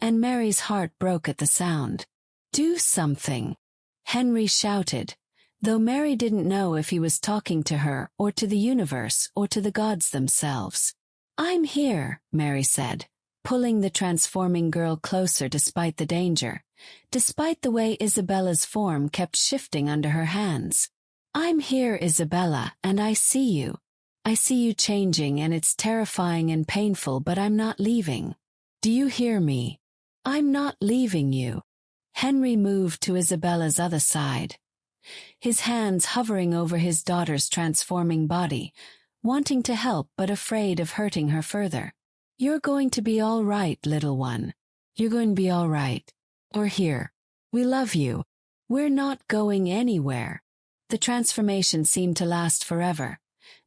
and Mary's heart broke at the sound. "Do something," Henry shouted, though Mary didn't know if he was talking to her or to the universe or to the gods themselves. "I'm here," Mary said, pulling the transforming girl closer despite the danger, despite the way Isabella's form kept shifting under her hands. "I'm here, Isabella, and I see you. I see you changing, and it's terrifying and painful, but I'm not leaving. Do you hear me? I'm not leaving you." Henry moved to Isabella's other side, his hands hovering over his daughter's transforming body, wanting to help but afraid of hurting her further. "You're going to be all right, little one. You're going to be all right. We're here. We love you. We're not going anywhere." The transformation seemed to last forever,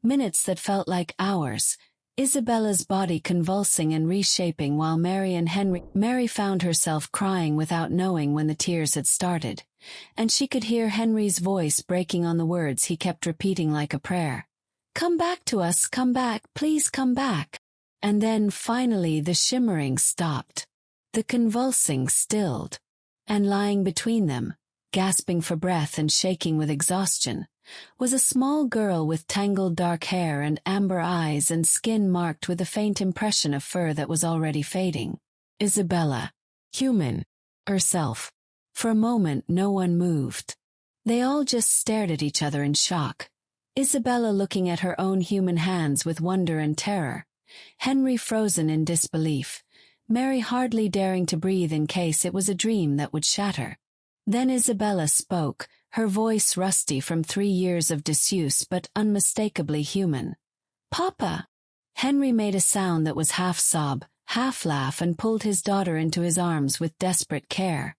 minutes that felt like hours, Isabella's body convulsing and reshaping while Mary found herself crying without knowing when the tears had started, and she could hear Henry's voice breaking on the words he kept repeating like a prayer. "Come back to us, come back, please come back." And then, finally, the shimmering stopped. The convulsing stilled. And lying between them, gasping for breath and shaking with exhaustion, was a small girl with tangled dark hair and amber eyes and skin marked with a faint impression of fur that was already fading. Isabella. Human. Herself. For a moment no one moved. They all just stared at each other in shock. Isabella looking at her own human hands with wonder and terror. Henry frozen in disbelief. Mary hardly daring to breathe in case it was a dream that would shatter. Then Isabella spoke, her voice rusty from 3 years of disuse but unmistakably human. "Papa!" Henry made a sound that was half sob, half laugh, and pulled his daughter into his arms with desperate care,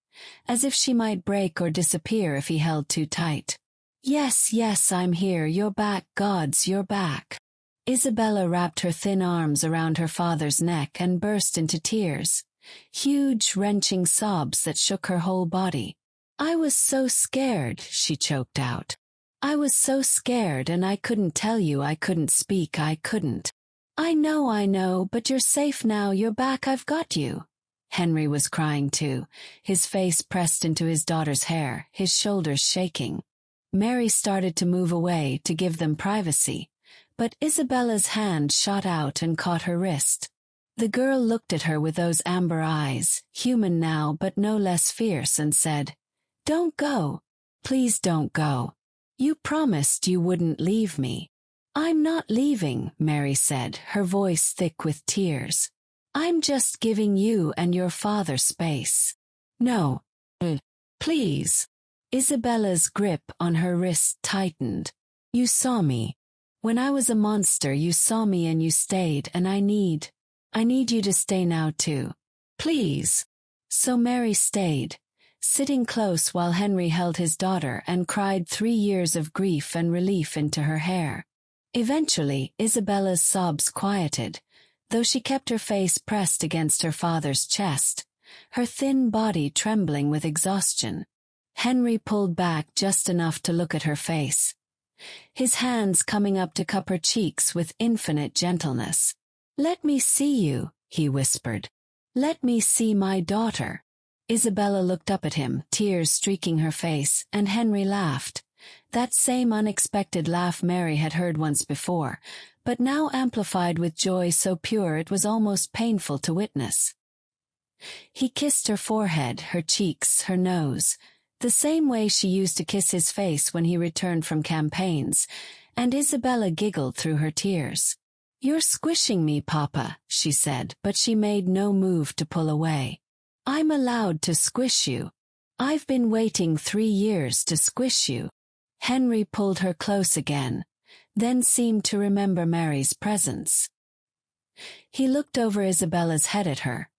as if she might break or disappear if he held too tight. "Yes, yes, I'm here, you're back, gods, you're back." Isabella wrapped her thin arms around her father's neck and burst into tears, huge, wrenching sobs that shook her whole body. "I was so scared," she choked out. "I was so scared, and I couldn't tell you, I couldn't speak, I couldn't." I know, but you're safe now, you're back, I've got you." Henry was crying too, his face pressed into his daughter's hair, his shoulders shaking. Mary started to move away to give them privacy, but Isabella's hand shot out and caught her wrist. The girl looked at her with those amber eyes, human now but no less fierce, and said, "Don't go. Please don't go. You promised you wouldn't leave me." "I'm not leaving," Mary said, her voice thick with tears. "I'm just giving you and your father space." "No. Please." Isabella's grip on her wrist tightened. You saw me. When I was a monster, you saw me and you stayed, and I need you to stay now too. Please. So Mary stayed, sitting close while Henry held his daughter and cried 3 years of grief and relief into her hair. Eventually, Isabella's sobs quieted, though she kept her face pressed against her father's chest, her thin body trembling with exhaustion. Henry pulled back just enough to look at her face, his hands coming up to cup her cheeks with infinite gentleness. Let me see you, he whispered. Let me see my daughter. Isabella looked up at him, tears streaking her face, and Henry laughed. That same unexpected laugh Mary had heard once before, but now amplified with joy so pure it was almost painful to witness. He kissed her forehead, her cheeks, her nose, the same way she used to kiss his face when he returned from campaigns, and Isabella giggled through her tears. You're squishing me, Papa, she said, but she made no move to pull away. I'm allowed to squish you. I've been waiting 3 years to squish you. Henry pulled her close again, then seemed to remember Mary's presence. He looked over Isabella's head at her,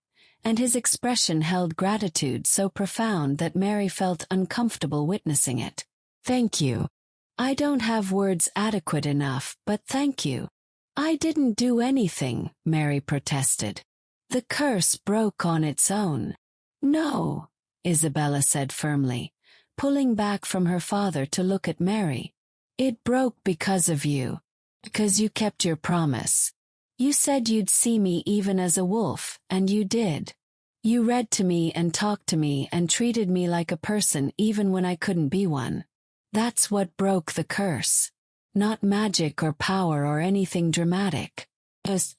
and his expression held gratitude so profound that Mary felt uncomfortable witnessing it. Thank you. I don't have words adequate enough, but thank you. I didn't do anything, Mary protested. The curse broke on its own. No, Isabella said firmly, pulling back from her father to look at Mary. It broke because of you. Because you kept your promise. You said you'd see me even as a wolf, and you did. You read to me and talked to me and treated me like a person even when I couldn't be one. That's what broke the curse. Not magic or power or anything dramatic. Just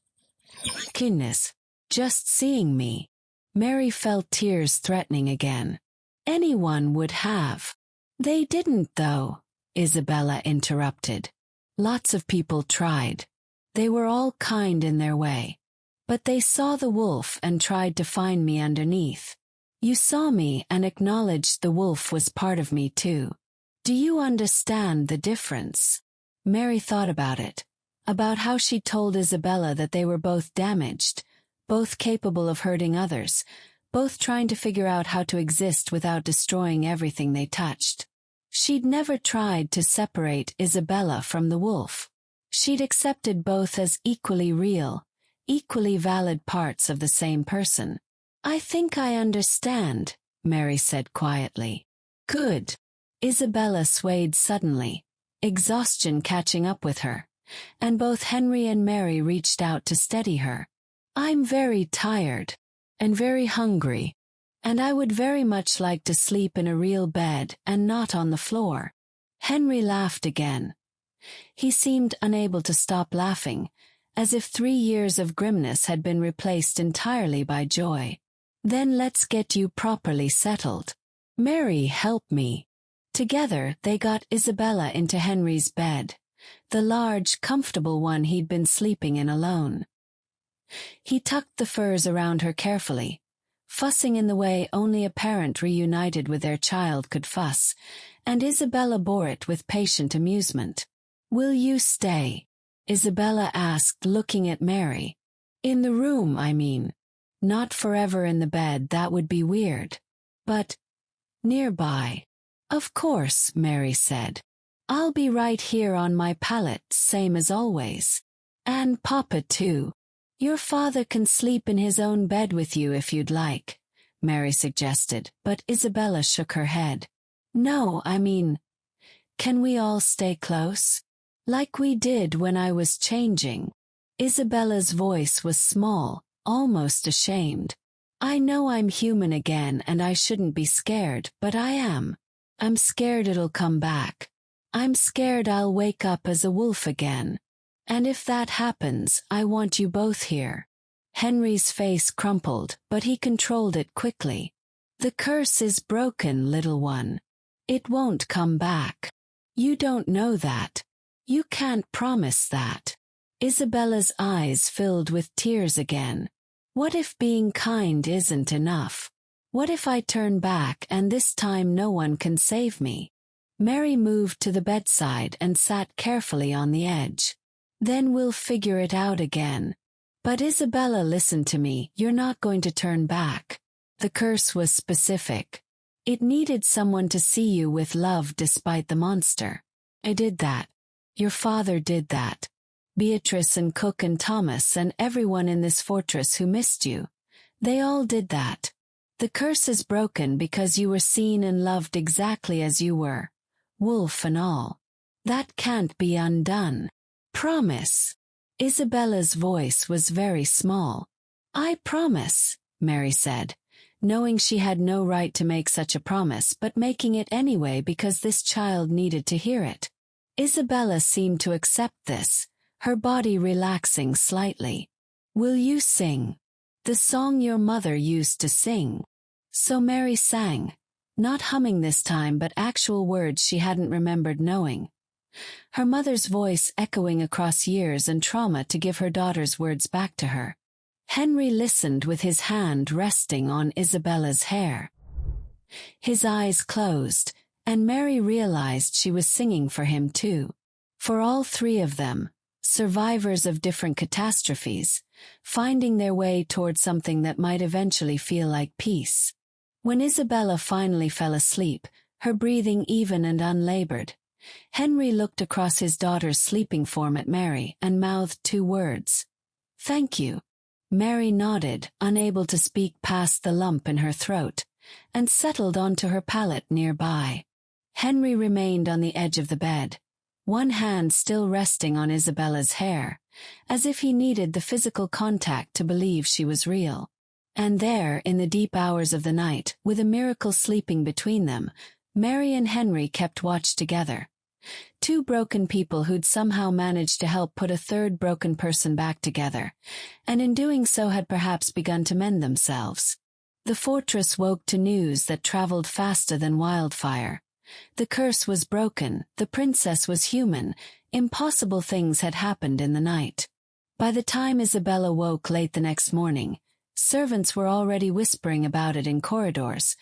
kindness. Just seeing me. Mary felt tears threatening again. Anyone would have. They didn't though, Isabella interrupted. Lots of people tried. They were all kind in their way. But they saw the wolf and tried to find me underneath. You saw me and acknowledged the wolf was part of me too. Do you understand the difference? Mary thought about it, about how she told Isabella that they were both damaged, both capable of hurting others, both trying to figure out how to exist without destroying everything they touched. She'd never tried to separate Isabella from the wolf. She'd accepted both as equally real, equally valid parts of the same person. I think I understand, Mary said quietly. Good. Isabella swayed suddenly, exhaustion catching up with her, and both Henry and Mary reached out to steady her. I'm very tired, and very hungry, and I would very much like to sleep in a real bed and not on the floor. Henry laughed again. He seemed unable to stop laughing, as if 3 years of grimness had been replaced entirely by joy. Then let's get you properly settled. Mary, help me. Together they got Isabella into Henry's bed, the large, comfortable one he'd been sleeping in alone. He tucked the furs around her carefully, fussing in the way only a parent reunited with their child could fuss, and Isabella bore it with patient amusement. Will you stay? Isabella asked, looking at Mary. In the room, I mean. Not forever in the bed, that would be weird. But nearby. Of course, Mary said. I'll be right here on my pallet, same as always. And Papa too. Your father can sleep in his own bed with you if you'd like, Mary suggested, but Isabella shook her head. No, I mean, can we all stay close? Like we did when I was changing. Isabella's voice was small, almost ashamed. I know I'm human again and I shouldn't be scared, but I am. I'm scared it'll come back. I'm scared I'll wake up as a wolf again. And if that happens, I want you both here. Henry's face crumpled, but he controlled it quickly. The curse is broken, little one. It won't come back. You don't know that. You can't promise that. Isabella's eyes filled with tears again. What if being kind isn't enough? What if I turn back and this time no one can save me? Mary moved to the bedside and sat carefully on the edge. Then we'll figure it out again. But Isabella, listen to me, you're not going to turn back. The curse was specific. It needed someone to see you with love despite the monster. I did that. Your father did that. Beatrice and Cook and Thomas and everyone in this fortress who missed you. They all did that. The curse is broken because you were seen and loved exactly as you were. Wolf and all. That can't be undone. Promise. Isabella's voice was very small. I promise, Mary said, knowing she had no right to make such a promise but making it anyway because this child needed to hear it. Isabella seemed to accept this, her body relaxing slightly. Will you sing? The song your mother used to sing. So Mary sang, not humming this time but actual words she hadn't remembered knowing. Her mother's voice echoing across years and trauma to give her daughter's words back to her. Henry listened with his hand resting on Isabella's hair. His eyes closed, and Mary realized she was singing for him too. For all three of them, survivors of different catastrophes, finding their way toward something that might eventually feel like peace. When Isabella finally fell asleep, her breathing even and unlabored, Henry looked across his daughter's sleeping form at Mary and mouthed two words. Thank you. Mary nodded, unable to speak past the lump in her throat, and settled onto her pallet nearby. Henry remained on the edge of the bed, one hand still resting on Isabella's hair, as if he needed the physical contact to believe she was real. And there, in the deep hours of the night, with a miracle sleeping between them, Mary and Henry kept watch together. Two broken people who'd somehow managed to help put a third broken person back together, and in doing so had perhaps begun to mend themselves. The fortress woke to news that traveled faster than wildfire. The curse was broken, the princess was human, impossible things had happened in the night. By the time Isabella woke late the next morning, servants were already whispering about it in corridors,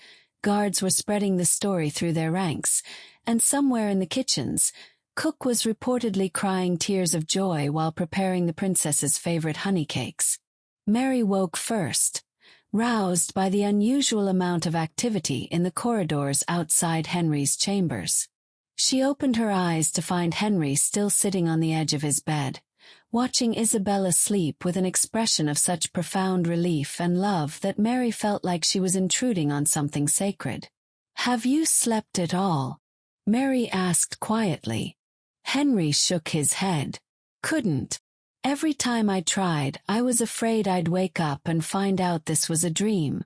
guards were spreading the story through their ranks, and somewhere in the kitchens, Cook was reportedly crying tears of joy while preparing the princess's favorite honey cakes. Mary woke first, roused by the unusual amount of activity in the corridors outside Henry's chambers. She opened her eyes to find Henry still sitting on the edge of his bed, watching Isabella sleep with an expression of such profound relief and love that Mary felt like she was intruding on something sacred. Have you slept at all? Mary asked quietly. Henry shook his head. Couldn't. Every time I tried, I was afraid I'd wake up and find out this was a dream,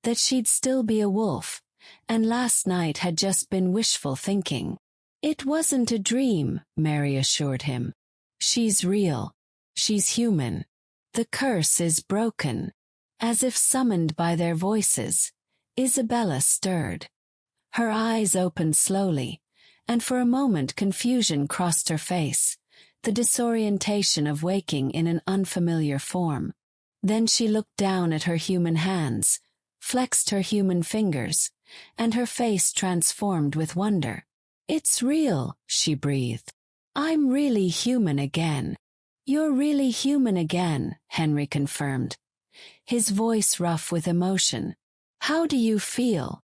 that she'd still be a wolf, and last night had just been wishful thinking. It wasn't a dream, Mary assured him. She's real. She's human. The curse is broken. As if summoned by their voices, Isabella stirred. Her eyes opened slowly, and for a moment confusion crossed her face, the disorientation of waking in an unfamiliar form. Then she looked down at her human hands, flexed her human fingers, and her face transformed with wonder. It's real, she breathed. I'm really human again. You're really human again, Henry confirmed, his voice rough with emotion. How do you feel?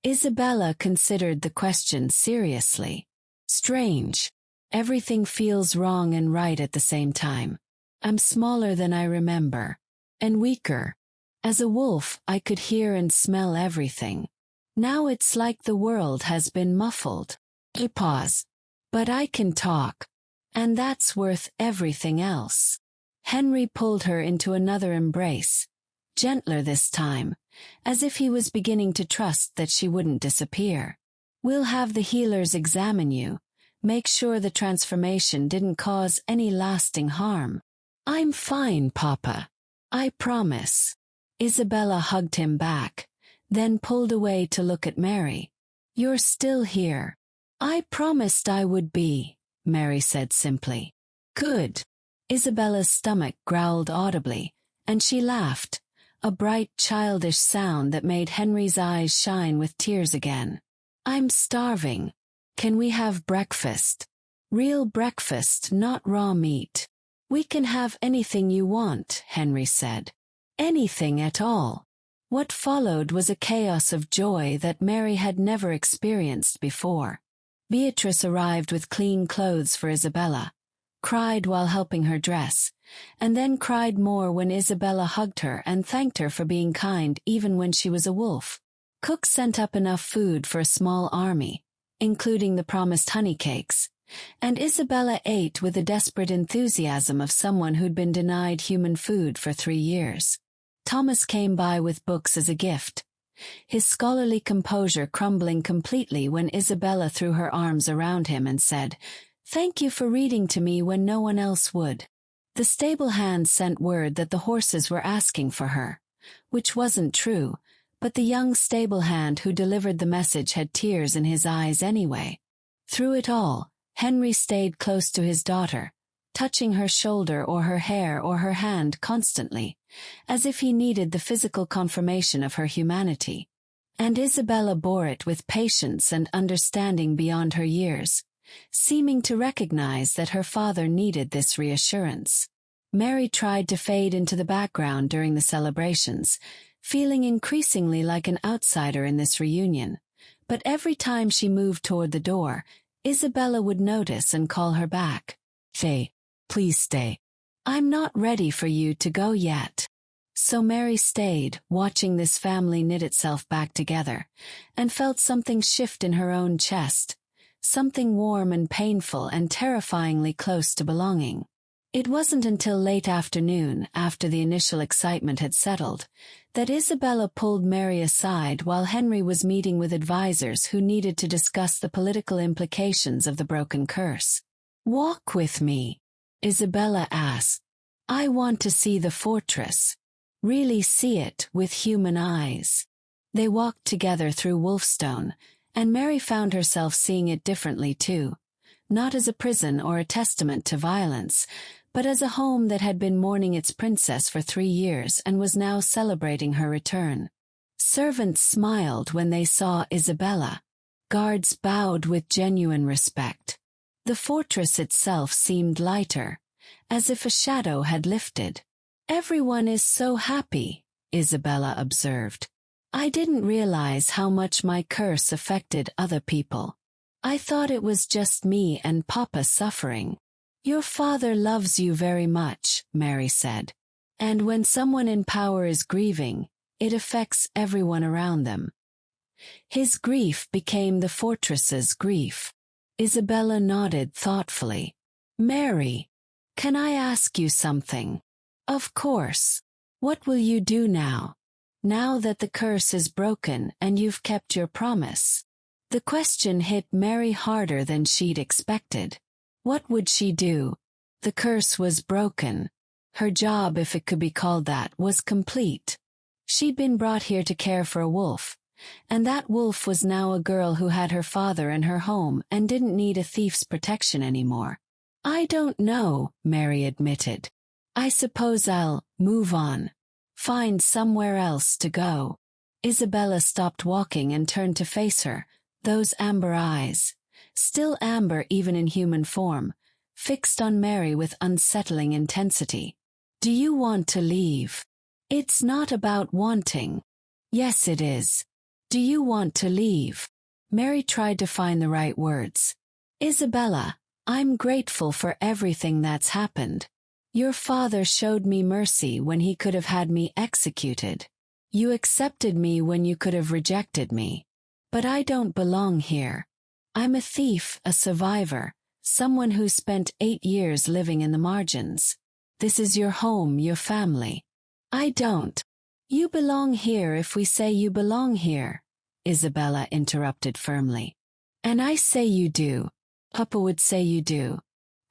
Isabella considered the question seriously. Strange. Everything feels wrong and right at the same time. I'm smaller than I remember. And weaker. As a wolf, I could hear and smell everything. Now it's like the world has been muffled. A pause. But I can talk. And that's worth everything else. Henry pulled her into another embrace, gentler this time, as if he was beginning to trust that she wouldn't disappear. We'll have the healers examine you, make sure the transformation didn't cause any lasting harm. I'm fine, Papa. I promise. Isabella hugged him back, then pulled away to look at Mary. You're still here. I promised I would be, Mary said simply. Good. Isabella's stomach growled audibly, and she laughed, a bright childish sound that made Henry's eyes shine with tears again. "I'm starving. Can we have breakfast? Real breakfast, not raw meat." "We can have anything you want," Henry said. "Anything at all." What followed was a chaos of joy that Mary had never experienced before. Beatrice arrived with clean clothes for Isabella, cried while helping her dress, and then cried more when Isabella hugged her and thanked her for being kind even when she was a wolf. Cook sent up enough food for a small army, including the promised honey cakes, and Isabella ate with the desperate enthusiasm of someone who'd been denied human food for 3 years. Thomas came by with books as a gift, his scholarly composure crumbling completely when Isabella threw her arms around him and said, "Thank you for reading to me when no one else would." The stable hand sent word that the horses were asking for her, which wasn't true, but the young stable hand who delivered the message had tears in his eyes anyway. Through it all, Henry stayed close to his daughter, touching her shoulder or her hair or her hand constantly, as if he needed the physical confirmation of her humanity. And Isabella bore it with patience and understanding beyond her years, seeming to recognize that her father needed this reassurance. Mary tried to fade into the background during the celebrations, feeling increasingly like an outsider in this reunion, but every time she moved toward the door, Isabella would notice and call her back. "Stay, please stay. I'm not ready for you to go yet." So Mary stayed, watching this family knit itself back together, and felt something shift in her own chest, something warm and painful and terrifyingly close to belonging. It wasn't until late afternoon, after the initial excitement had settled, that Isabella pulled Mary aside while Henry was meeting with advisors who needed to discuss the political implications of the broken curse. "Walk with me," Isabella asked. "I want to see the fortress. Really see it with human eyes." They walked together through Wolfstone, and Mary found herself seeing it differently too, not as a prison or a testament to violence, but as a home that had been mourning its princess for 3 years and was now celebrating her return. Servants smiled when they saw Isabella. Guards bowed with genuine respect. The fortress itself seemed lighter, as if a shadow had lifted. "Everyone is so happy," Isabella observed. "I didn't realize how much my curse affected other people. I thought it was just me and Papa suffering." "Your father loves you very much," Mary said. "And when someone in power is grieving, it affects everyone around them." His grief became the fortress's grief. Isabella nodded thoughtfully. "Mary, can I ask you something?" "Of course. What will you do now? Now that the curse is broken and you've kept your promise?" The question hit Mary harder than she'd expected. What would she do? The curse was broken. Her job, if it could be called that, was complete. She'd been brought here to care for a wolf, and that wolf was now a girl who had her father and her home and didn't need a thief's protection anymore. "I don't know," Mary admitted. "I suppose I'll move on. Find somewhere else to go." Isabella stopped walking and turned to face her, those amber eyes, still amber even in human form, fixed on Mary with unsettling intensity. "Do you want to leave?" "It's not about wanting." "Yes, it is. Do you want to leave?" Mary tried to find the right words. "Isabella, I'm grateful for everything that's happened. Your father showed me mercy when he could have had me executed. You accepted me when you could have rejected me. But I don't belong here. I'm a thief, a survivor, someone who spent 8 years living in the margins. This is your home, your family. I don't." "You belong here if we say you belong here," Isabella interrupted firmly. "And I say you do. Papa would say you do.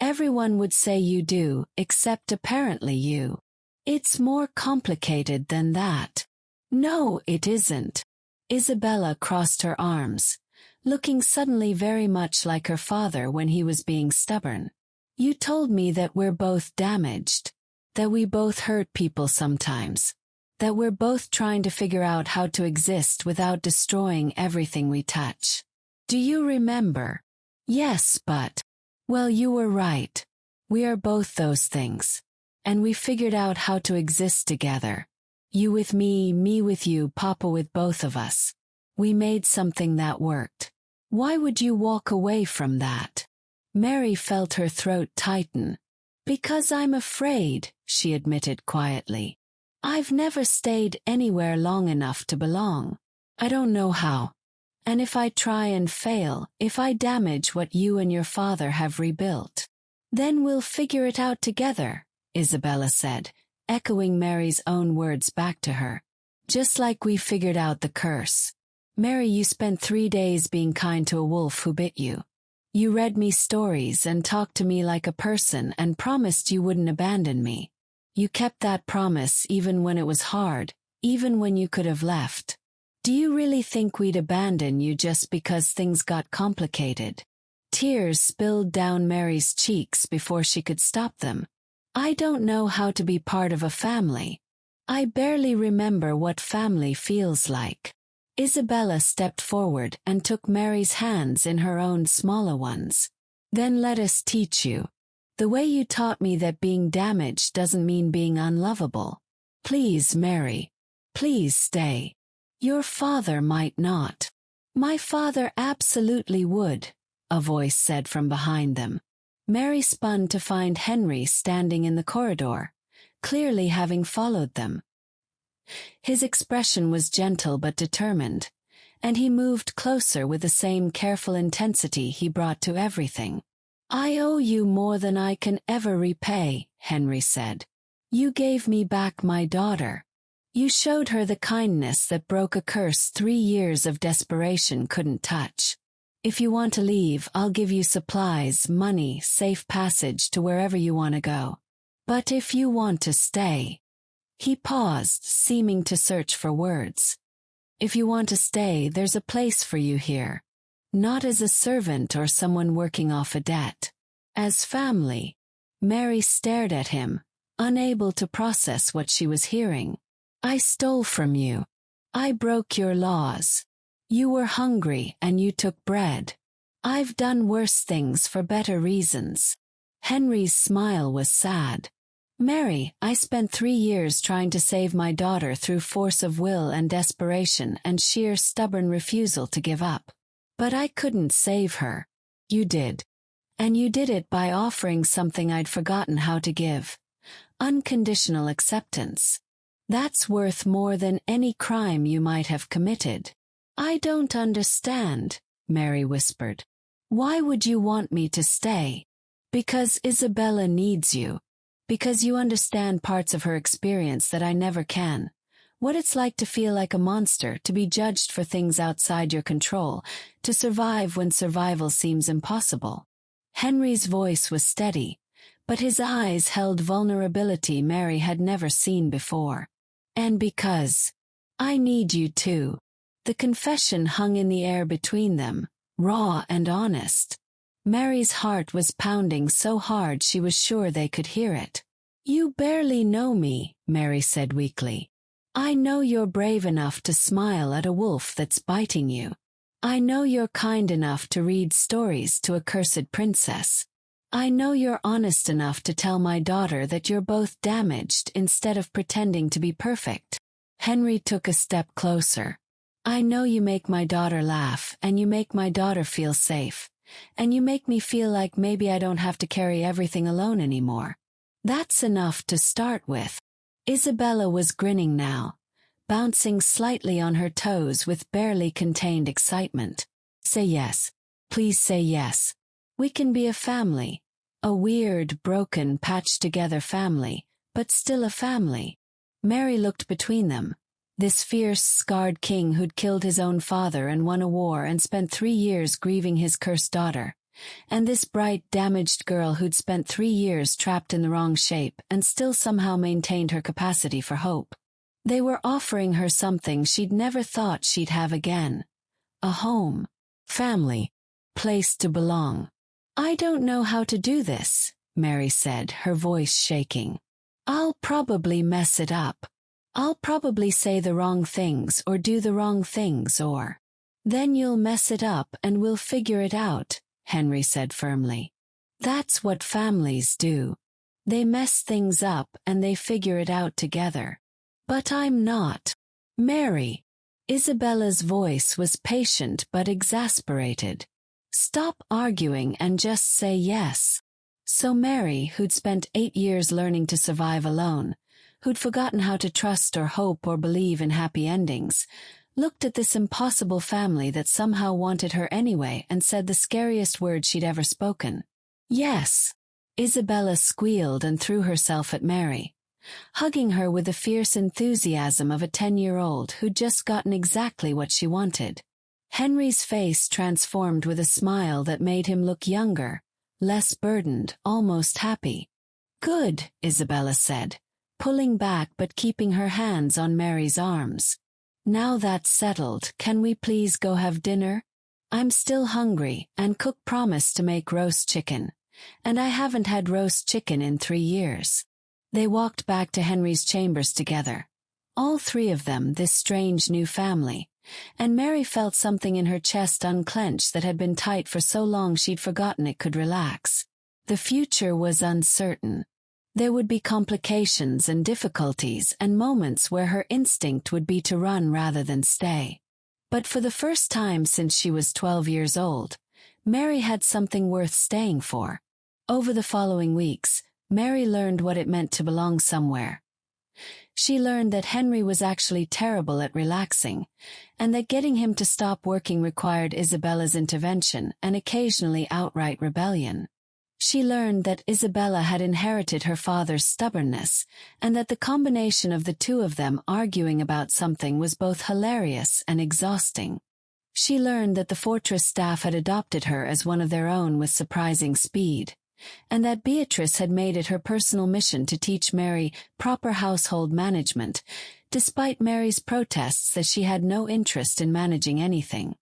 Everyone would say you do, except apparently you. It's more complicated than that." "No, it isn't." Isabella crossed her arms, looking suddenly very much like her father when he was being stubborn. "You told me that we're both damaged, that we both hurt people sometimes. That we're both trying to figure out how to exist without destroying everything we touch. Do you remember? Yes, but... Well, you were right. We are both those things. And we figured out how to exist together. You with me with you, Papa with both of us. We made something that worked. Why would you walk away from that? Mary felt her throat tighten. Because I'm afraid, she admitted quietly. I've never stayed anywhere long enough to belong. I don't know how. And if I try and fail, if I damage what you and your father have rebuilt, then we'll figure it out together, Isabella said, echoing Mary's own words back to her. Just like we figured out the curse. Mary, you spent 3 days being kind to a wolf who bit you. You read me stories and talked to me like a person and promised you wouldn't abandon me. You kept that promise even when it was hard, even when you could have left. Do you really think we'd abandon you just because things got complicated? Tears spilled down Mary's cheeks before she could stop them. I don't know how to be part of a family. I barely remember what family feels like. Isabella stepped forward and took Mary's hands in her own smaller ones. Then let us teach you. The way you taught me that being damaged doesn't mean being unlovable. Please, Mary. Please stay. Your father might not. My father absolutely would, a voice said from behind them. Mary spun to find Henry standing in the corridor, clearly having followed them. His expression was gentle but determined, and he moved closer with the same careful intensity he brought to everything. I owe you more than I can ever repay, Henry said. You gave me back my daughter. You showed her the kindness that broke a curse 3 years of desperation couldn't touch. If you want to leave, I'll give you supplies, money, safe passage to wherever you want to go. But if you want to stay... He paused, seeming to search for words. If you want to stay, there's a place for you here. Not as a servant or someone working off a debt. As family. Mary stared at him, unable to process what she was hearing. I stole from you. I broke your laws. You were hungry and you took bread. I've done worse things for better reasons. Henry's smile was sad. Mary, I spent 3 years trying to save my daughter through force of will and desperation and sheer stubborn refusal to give up. But I couldn't save her. You did. And you did it by offering something I'd forgotten how to give. Unconditional acceptance. That's worth more than any crime you might have committed. I don't understand, Mary whispered. Why would you want me to stay? Because Isabella needs you. Because you understand parts of her experience that I never can. What it's like to feel like a monster, to be judged for things outside your control, to survive when survival seems impossible. Henry's voice was steady, but his eyes held vulnerability Mary had never seen before. And because I need you too. The confession hung in the air between them, raw and honest. Mary's heart was pounding so hard she was sure they could hear it. You barely know me, Mary said weakly. I know you're brave enough to smile at a wolf that's biting you. I know you're kind enough to read stories to a cursed princess. I know you're honest enough to tell my daughter that you're both damaged instead of pretending to be perfect. Henry took a step closer. I know you make my daughter laugh, and you make my daughter feel safe. And you make me feel like maybe I don't have to carry everything alone anymore. That's enough to start with. Isabella was grinning now, bouncing slightly on her toes with barely contained excitement. Say yes. Please say yes. We can be a family. A weird, broken, patched-together family, but still a family. Mary looked between them. This fierce, scarred king who'd killed his own father and won a war and spent 3 years grieving his cursed daughter. And this bright, damaged girl who'd spent 3 years trapped in the wrong shape and still somehow maintained her capacity for hope. They were offering her something she'd never thought she'd have again. A home. Family. Place to belong. I don't know how to do this, Mary said, her voice shaking. I'll probably mess it up. I'll probably say the wrong things or do the wrong things or... Then you'll mess it up and we'll figure it out, Henry said firmly. That's what families do. They mess things up and they figure it out together. But I'm not. Mary. Isabella's voice was patient but exasperated. Stop arguing and just say yes. So Mary, who'd spent 8 years learning to survive alone, who'd forgotten how to trust or hope or believe in happy endings, looked at this impossible family that somehow wanted her anyway and said the scariest word she'd ever spoken. Yes. Isabella squealed and threw herself at Mary, hugging her with the fierce enthusiasm of a 10-year-old who'd just gotten exactly what she wanted. Henry's face transformed with a smile that made him look younger, less burdened, almost happy. Good, Isabella said, pulling back but keeping her hands on Mary's arms. Now that's settled, can we please go have dinner? I'm still hungry, and Cook promised to make roast chicken. And I haven't had roast chicken in 3 years. They walked back to Henry's chambers together. All 3 of them, this strange new family. And Mary felt something in her chest unclench that had been tight for so long she'd forgotten it could relax. The future was uncertain. There would be complications and difficulties and moments where her instinct would be to run rather than stay. But for the first time since she was 12 years old, Mary had something worth staying for. Over the following weeks, Mary learned what it meant to belong somewhere. She learned that Henry was actually terrible at relaxing, and that getting him to stop working required Isabella's intervention and occasionally outright rebellion. She learned that Isabella had inherited her father's stubbornness, and that the combination of the 2 of them arguing about something was both hilarious and exhausting. She learned that the fortress staff had adopted her as one of their own with surprising speed, and that Beatrice had made it her personal mission to teach Mary proper household management, despite Mary's protests that she had no interest in managing anything.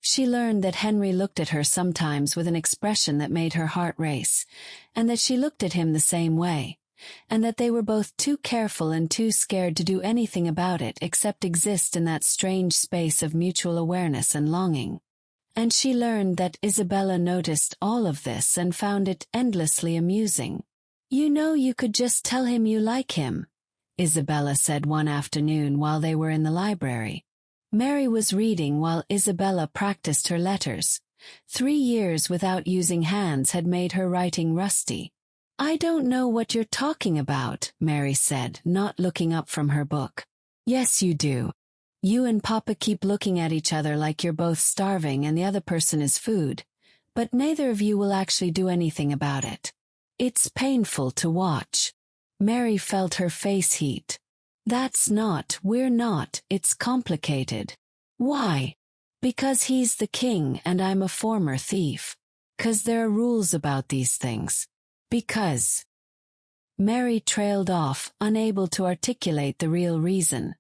She learned that Henry looked at her sometimes with an expression that made her heart race, and that she looked at him the same way, and that they were both too careful and too scared to do anything about it except exist in that strange space of mutual awareness and longing. And she learned that Isabella noticed all of this and found it endlessly amusing. You know, you could just tell him you like him, Isabella said one afternoon while they were in the library. Mary was reading while Isabella practiced her letters. 3 years without using hands had made her writing rusty. I don't know what you're talking about, Mary said, not looking up from her book. Yes, you do. You and Papa keep looking at each other like you're both starving and the other person is food, but neither of you will actually do anything about it. It's painful to watch. Mary felt her face heat. We're not, it's complicated. Why? Because he's the king and I'm a former thief. 'Cause there are rules about these things. Because... Mary trailed off, unable to articulate the real reason.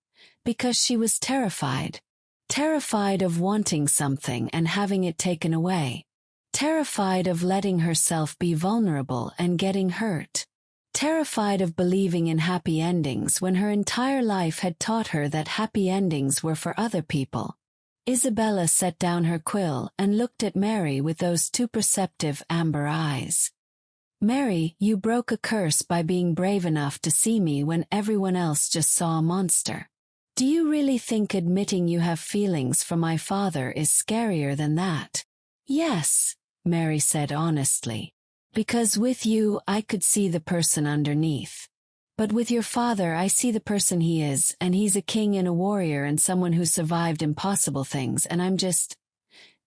Because she was terrified. Terrified of wanting something and having it taken away. Terrified of letting herself be vulnerable and getting hurt. Terrified of believing in happy endings when her entire life had taught her that happy endings were for other people. Isabella set down her quill and looked at Mary with those 2 perceptive amber eyes. Mary, you broke a curse by being brave enough to see me when everyone else just saw a monster. Do you really think admitting you have feelings for my father is scarier than that? Yes, Mary said honestly. Because with you I could see the person underneath. But with your father I see the person he is, and he's a king and a warrior and someone who survived impossible things, and I'm just...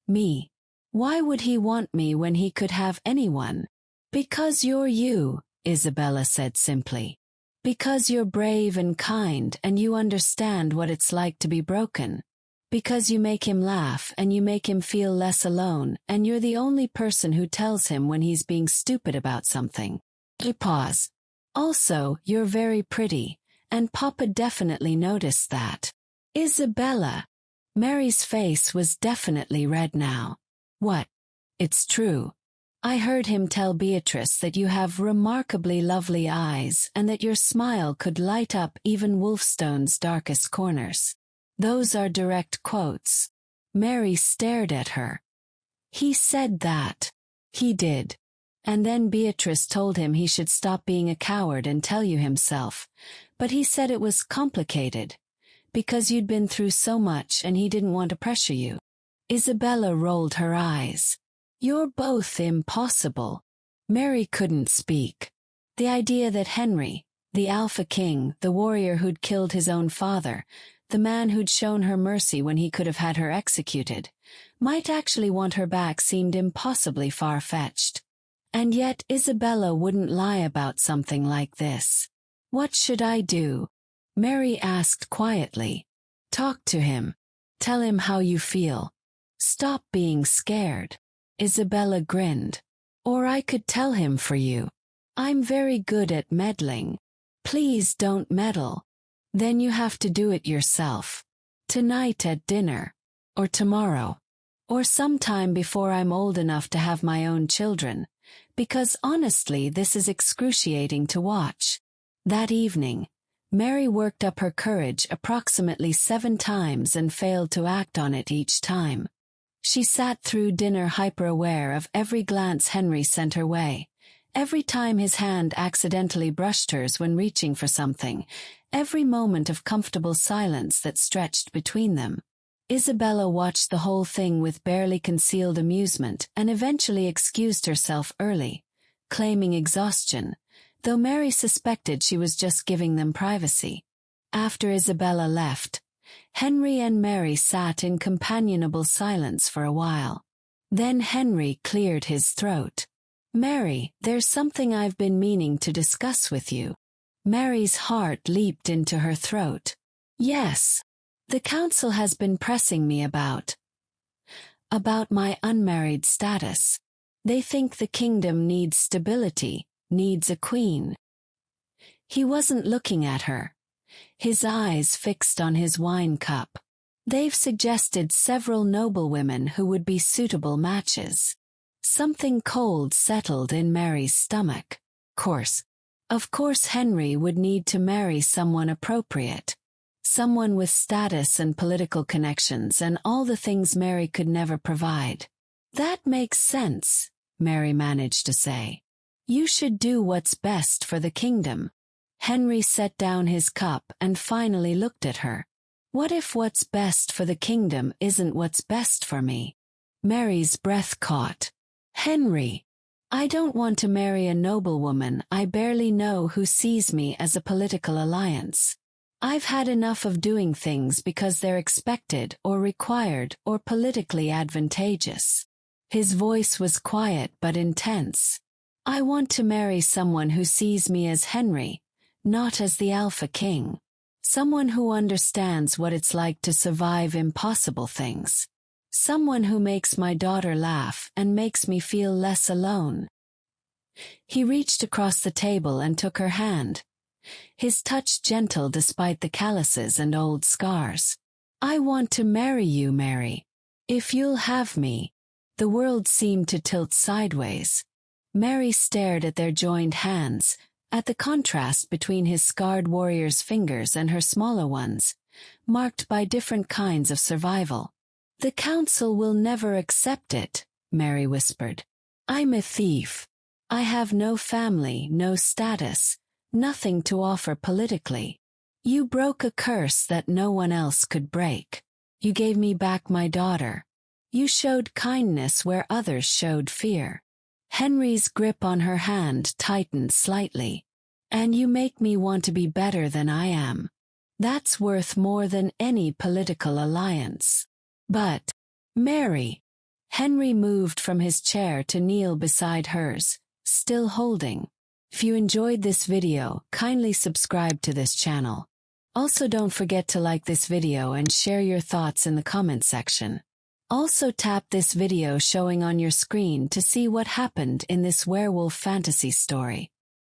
me. Why would he want me when he could have anyone? Because you're you, Isabella said simply. Because you're brave and kind and you understand what it's like to be broken. Because you make him laugh and you make him feel less alone, and you're the only person who tells him when he's being stupid about something. Pause. Also, you're very pretty, and Papa definitely noticed that. Isabella. Mary's face was definitely red now. What? It's true. I heard him tell Beatrice that you have remarkably lovely eyes and that your smile could light up even Wolfstone's darkest corners. Those are direct quotes. Mary stared at her. He said that. He did. And then Beatrice told him he should stop being a coward and tell you himself. But he said it was complicated. Because you'd been through so much and he didn't want to pressure you. Isabella rolled her eyes. You're both impossible. Mary couldn't speak. The idea that Henry, the Alpha King, the warrior who'd killed his own father, the man who'd shown her mercy when he could have had her executed, might actually want her back seemed impossibly far-fetched. And yet Isabella wouldn't lie about something like this. What should I do? Mary asked quietly. Talk to him. Tell him how you feel. Stop being scared. Isabella grinned. Or I could tell him for you. I'm very good at meddling. Please don't meddle. Then you have to do it yourself. Tonight at dinner. Or tomorrow. Or sometime before I'm old enough to have my own children. Because honestly, this is excruciating to watch. That evening, Mary worked up her courage approximately 7 times and failed to act on it each time. She sat through dinner hyper-aware of every glance Henry sent her way, every time his hand accidentally brushed hers when reaching for something, every moment of comfortable silence that stretched between them. Isabella watched the whole thing with barely concealed amusement and eventually excused herself early, claiming exhaustion, though Mary suspected she was just giving them privacy. After Isabella left, Henry and Mary sat in companionable silence for a while. Then Henry cleared his throat. Mary, there's something I've been meaning to discuss with you. Mary's heart leaped into her throat. Yes. The council has been pressing me about my unmarried status. They think the kingdom needs stability, needs a queen. He wasn't looking at her, his eyes fixed on his wine cup. They've suggested several noblewomen who would be suitable matches. Something cold settled in Mary's stomach. Of course Henry would need to marry someone appropriate. Someone with status and political connections and all the things Mary could never provide. That makes sense, Mary managed to say. You should do what's best for the kingdom. Henry set down his cup and finally looked at her. What if what's best for the kingdom isn't what's best for me? Mary's breath caught. Henry, I don't want to marry a noblewoman I barely know who sees me as a political alliance. I've had enough of doing things because they're expected or required or politically advantageous. His voice was quiet but intense. I want to marry someone who sees me as Henry, not as the Alpha King. Someone who understands what it's like to survive impossible things. Someone who makes my daughter laugh and makes me feel less alone. He reached across the table and took her hand. His touch gentle despite the calluses and old scars. I want to marry you, Mary. If you'll have me. The world seemed to tilt sideways. Mary stared at their joined hands, at the contrast between his scarred warrior's fingers and her smaller ones, marked by different kinds of survival. The council will never accept it, Mary whispered. I'm a thief. I have no family, no status. Nothing to offer politically. You broke a curse that no one else could break. You gave me back my daughter. You showed kindness where others showed fear. Henry's grip on her hand tightened slightly. And you make me want to be better than I am. That's worth more than any political alliance. But, Mary. Henry moved from his chair to kneel beside hers, still holding. If you enjoyed this video, kindly subscribe to this channel. Also don't forget to like this video and share your thoughts in the comment section. Also tap this video showing on your screen to see what happened in this werewolf fantasy story.